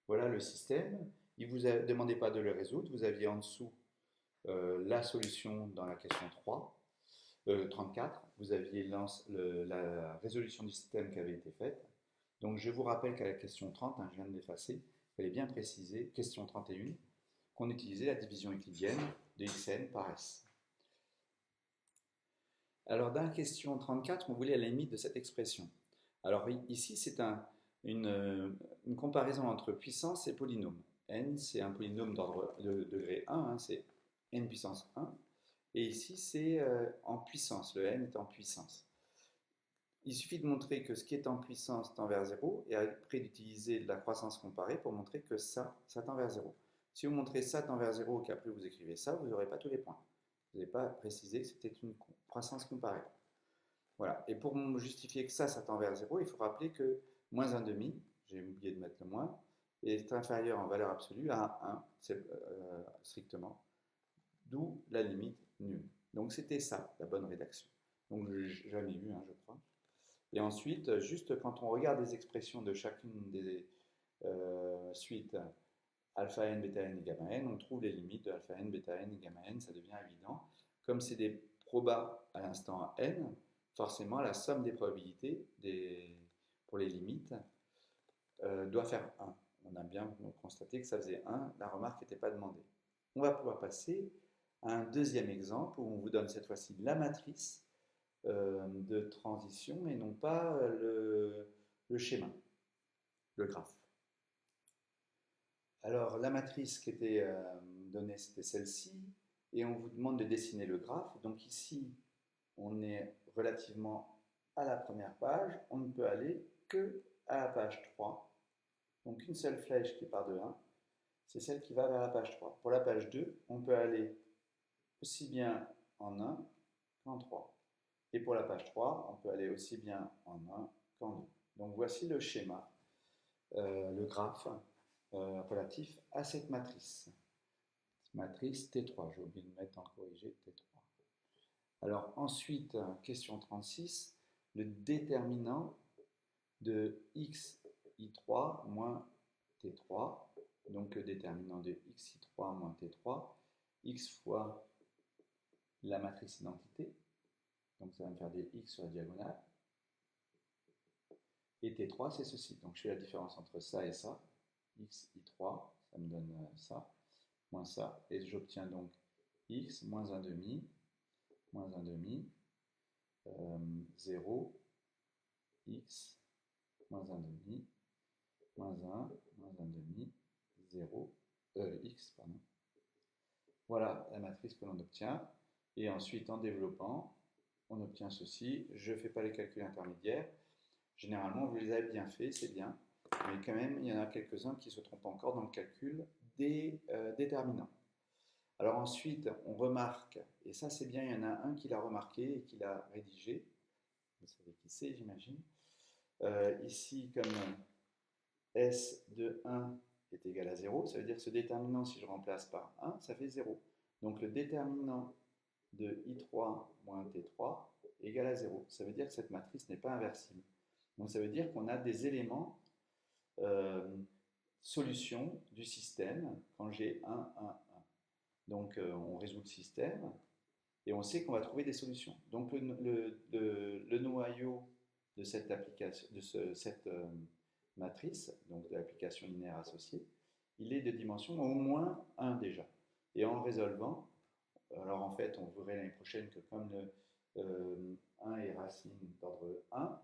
Voilà le système. Il ne vous demandait pas de le résoudre. Vous aviez en dessous la solution dans la question 34. Vous aviez la résolution du système qui avait été faite. Donc je vous rappelle qu'à la question 30, hein, je viens de l'effacer, il fallait bien préciser, question 31, qu'on utilisait la division euclidienne de xn par s. Alors dans la question 34, on voulait la limite de cette expression. Alors ici, c'est une comparaison entre puissance et polynôme. N, c'est un polynôme d'ordre de degré 1, hein, c'est n puissance 1. Et ici, c'est en puissance, le n est en puissance. Il suffit de montrer que ce qui est en puissance tend vers 0, et après d'utiliser la croissance comparée pour montrer que ça tend vers 0. Si vous montrez ça tend vers 0 et qu'après vous écrivez ça, vous n'aurez pas tous les points. Vous n'avez pas précisé que c'était une croissance comparée. Voilà. Et pour justifier que ça tend vers 0, il faut rappeler que moins 1 demi, j'ai oublié de mettre le moins, est inférieur en valeur absolue à 1, strictement, d'où la limite nulle. Donc c'était ça, la bonne rédaction. Donc je n'ai jamais vu, hein, je crois. Et ensuite, juste quand on regarde les expressions de chacune des suites alpha n, bêta n et gamma n, on trouve les limites de alpha n, bêta n et gamma n, ça devient évident. Comme c'est des probas à l'instant n, forcément la somme des probabilités pour les limites doit faire 1. On a bien constaté que ça faisait 1, la remarque n'était pas demandée. On va pouvoir passer à un deuxième exemple où on vous donne cette fois-ci la matrice de transition et non pas le schéma, le graphe. Alors la matrice qui était donnée, c'était celle-ci, et on vous demande de dessiner le graphe. Donc ici, on est relativement à la première page, on ne peut aller que à la page 3. Donc une seule flèche qui part de 1, c'est celle qui va vers la page 3. Pour la page 2, on peut aller aussi bien en 1 qu'en 3. Et pour la page 3, on peut aller aussi bien en 1 qu'en 2. Donc voici le schéma, le graphe relatif à cette matrice. Matrice T3, j'ai oublié de mettre en corrigé T3. Alors ensuite, question 36, le déterminant de xi3 moins t3, donc le déterminant de xi3 moins t3, x fois la matrice identité, donc ça va me faire des x sur la diagonale, et t3 c'est ceci, donc je fais la différence entre ça et ça, xi3, ça me donne ça, moins ça, et j'obtiens donc x moins 1 demi, 0, x, moins 1 demi, moins 1, moins 1 demi, 0, x, pardon. Voilà la matrice que l'on obtient. Et ensuite, en développant, on obtient ceci. Je ne fais pas les calculs intermédiaires. Généralement, vous les avez bien fait, c'est bien. Mais quand même, il y en a quelques-uns qui se trompent encore dans le calcul des déterminants. Alors ensuite, on remarque, et ça c'est bien, il y en a un qui l'a remarqué et qui l'a rédigé. Vous savez qui c'est, j'imagine. Ici, comme S de 1 est égal à 0, ça veut dire que ce déterminant, si je remplace par 1, ça fait 0. Donc le déterminant de I3 moins T3 est égal à 0. Ça veut dire que cette matrice n'est pas inversible. Donc ça veut dire qu'on a des éléments solutions du système quand j'ai 1, 1, 1. Donc on résout le système et on sait qu'on va trouver des solutions. Donc le noyau de cette application, de cette matrice, donc de l'application linéaire associée, il est de dimension au moins 1 déjà. Et en résolvant, alors en fait, on verrait l'année prochaine que comme le 1 est racine d'ordre 1,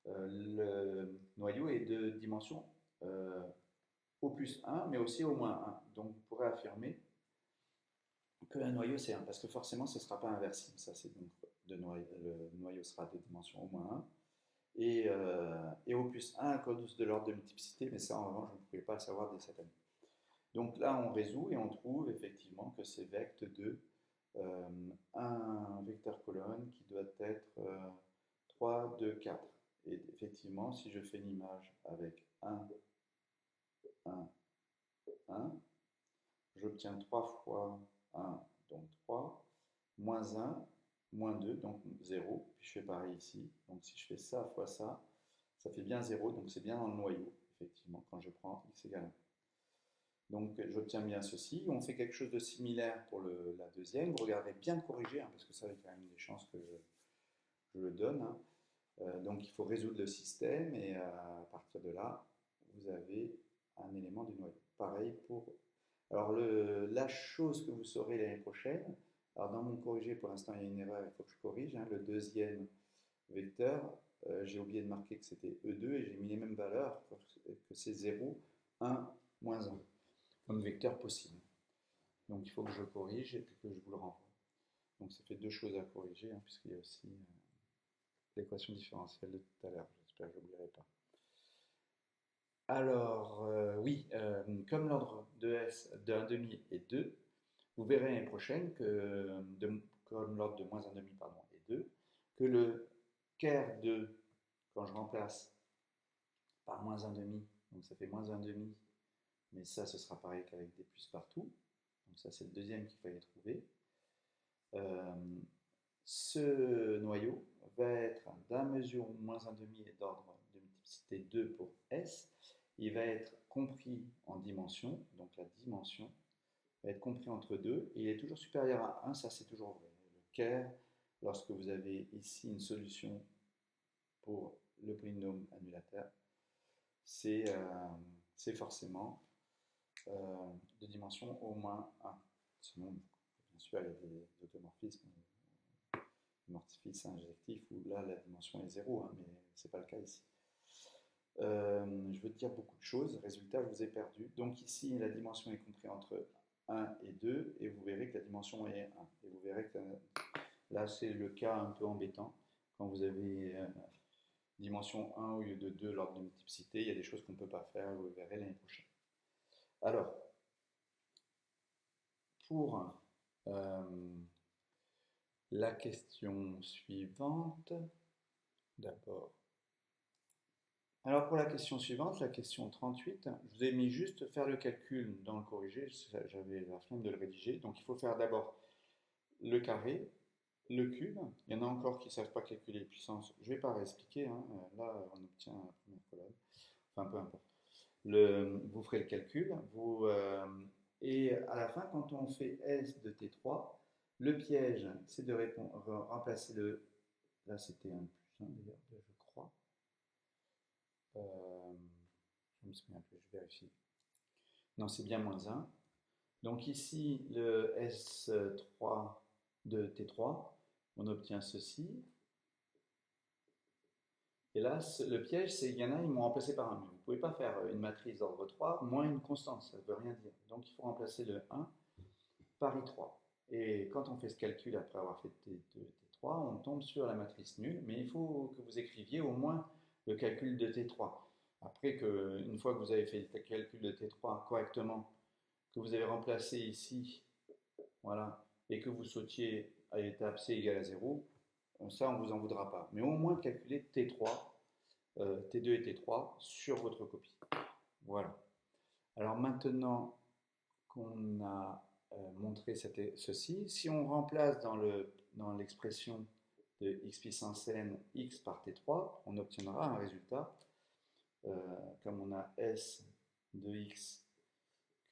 le noyau est de dimension au plus 1, mais aussi au moins 1. Donc vous pourrez affirmer que un noyau c'est 1, parce que forcément ce ne sera pas inversible. Ça, c'est donc le noyau sera de dimension au moins 1. Et au plus 1 à cause de l'ordre de multiplicité, mais ça en revanche, vous ne pouvez pas le savoir dès cette année. Donc là, on résout et on trouve effectivement que c'est vecte de un vecteur colonne qui doit être 3, 2, 4. Et effectivement, si je fais une image avec 1, 1, 1, j'obtiens 3 fois 1, donc 3, moins 1, moins 2, donc 0. Puis je fais pareil ici. Donc si je fais ça fois ça, ça fait bien 0, donc c'est bien dans le noyau, effectivement, quand je prends x égale 1. Donc j'obtiens bien ceci. On fait quelque chose de similaire pour la deuxième. Vous regardez bien le corriger, hein, parce que ça a quand même des chances que je le donne. Hein. Donc il faut résoudre le système et à partir de là, vous avez un élément du noyau. Pareil pour... Alors la chose que vous saurez l'année prochaine, alors dans mon corrigé pour l'instant il y a une erreur, il faut que je corrige. Hein, le deuxième vecteur, j'ai oublié de marquer que c'était E2 et j'ai mis les mêmes valeurs, que c'est 0, 1, moins 1, comme vecteur possible. Donc il faut que je corrige et que je vous le renvoie. Donc ça fait deux choses à corriger, hein, puisqu'il y a aussi l'équation différentielle de tout à l'heure. J'espère que je n'oublierai pas. Alors, oui, comme l'ordre de S de 1,5 est 2, vous verrez l'année prochaine que, comme l'ordre de moins 1,5 pardon, est 2, que le ker de, quand je remplace par moins 1,5, donc ça fait moins 1,5, mais ça, ce sera pareil qu'avec des plus partout. Donc ça, c'est le deuxième qu'il fallait trouver. Ce noyau va être d'un mesure moins 1,5 et d'ordre de multiplicité 2 pour S. Il va être compris en dimension, donc la dimension va être compris entre 2, et il est toujours supérieur à 1, ça c'est toujours vrai. Le ker, lorsque vous avez ici une solution pour le polynôme annulateur, c'est forcément de dimension au moins 1. Sinon, bien sûr, il y a des automorphismes, morphismes injectifs où là la dimension est 0, hein, mais ce n'est pas le cas ici. Je veux dire beaucoup de choses, résultat, je vous ai perdu. Donc ici, la dimension est comprise entre 1 et 2, et vous verrez que la dimension est 1. Et vous verrez que là, c'est le cas un peu embêtant. Quand vous avez dimension 1 au lieu de 2 l'ordre de multiplicité, il y a des choses qu'on ne peut pas faire, vous verrez l'année prochaine. Alors, pour la question suivante, d'abord. Alors pour la question suivante, la question 38, je vous ai mis juste faire le calcul dans le corrigé, j'avais la flemme de le rédiger, donc il faut faire d'abord le carré, le cube, il y en a encore qui ne savent pas calculer les puissances, je ne vais pas réexpliquer, hein. Là on obtient la première colonne, enfin peu importe. Vous ferez le calcul, et à la fin quand on fait S de T3, le piège c'est de remplacer le, là c'était un plus 1 d'ailleurs, je crois. Je ne me souviens plus, je vérifie. Non, c'est bien moins 1. Donc ici, le S3 de T3, on obtient ceci. Et là, le piège, c'est qu'il y en a, ils m'ont remplacé par 1. Mais vous ne pouvez pas faire une matrice d'ordre 3 moins une constante, ça ne veut rien dire. Donc il faut remplacer le 1 par I3. Et quand on fait ce calcul après avoir fait T2 et T3, on tombe sur la matrice nulle, mais il faut que vous écriviez au moins le calcul de T3. Après une fois que vous avez fait le calcul de T3 correctement, que vous avez remplacé ici, voilà, et que vous sautiez à l'étape C égale à 0, ça, on ne vous en voudra pas. Mais au moins calculer T3, T2 et T3 sur votre copie. Voilà. Alors maintenant qu'on a montré ceci, si on remplace dans l'expression de x puissance n x par T3, on obtiendra un résultat, comme on a S de x,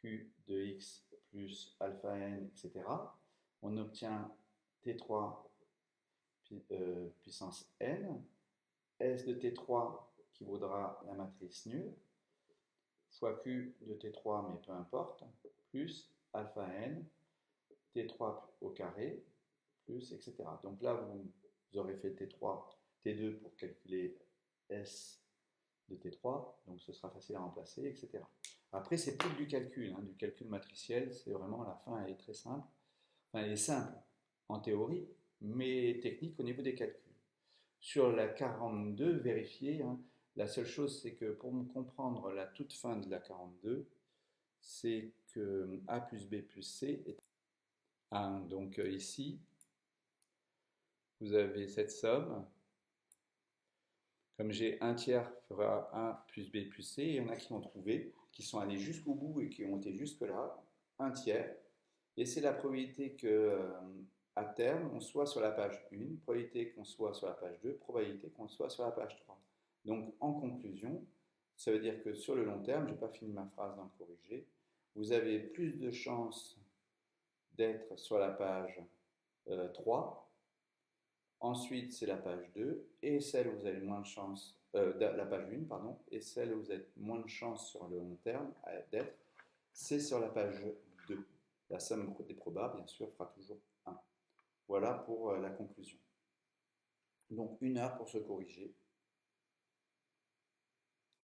Q de x plus alpha n, etc. On obtient T3 puissance n, S de T3 qui vaudra la matrice nulle, fois Q de T3, mais peu importe, plus alpha n, T3 au carré, plus, etc. Donc là, vous aurez fait T3, T2 pour calculer S de T3, donc ce sera facile à remplacer, etc. Après, c'est plus du calcul, du calcul matriciel, c'est vraiment, la fin, elle est très simple. Enfin, elle est simple en théorie, mais technique au niveau des calculs. Sur la 42, vérifiez, la seule chose, c'est que pour comprendre la toute fin de la 42, c'est que A plus B plus C est 1. Donc ici, vous avez cette somme. Comme j'ai 1 tiers fera 1 plus B plus C, il y en a qui ont trouvé, qui sont allés jusqu'au bout et qui ont été jusque-là, 1 tiers. Et c'est la probabilité que à terme, on soit sur la page 1, probabilité qu'on soit sur la page 2, probabilité qu'on soit sur la page 3. Donc en conclusion, ça veut dire que sur le long terme, je n'ai pas fini ma phrase dans le corrigé, vous avez plus de chances d'être sur la page 3. Ensuite, c'est la page 2 et celle où vous avez moins de chance, la page 1, pardon, et celle où vous avez moins de chance sur le long terme d'être, c'est sur la page 2. La somme des probables, bien sûr, fera toujours 1. Voilà pour la conclusion. Donc 1 heure pour se corriger.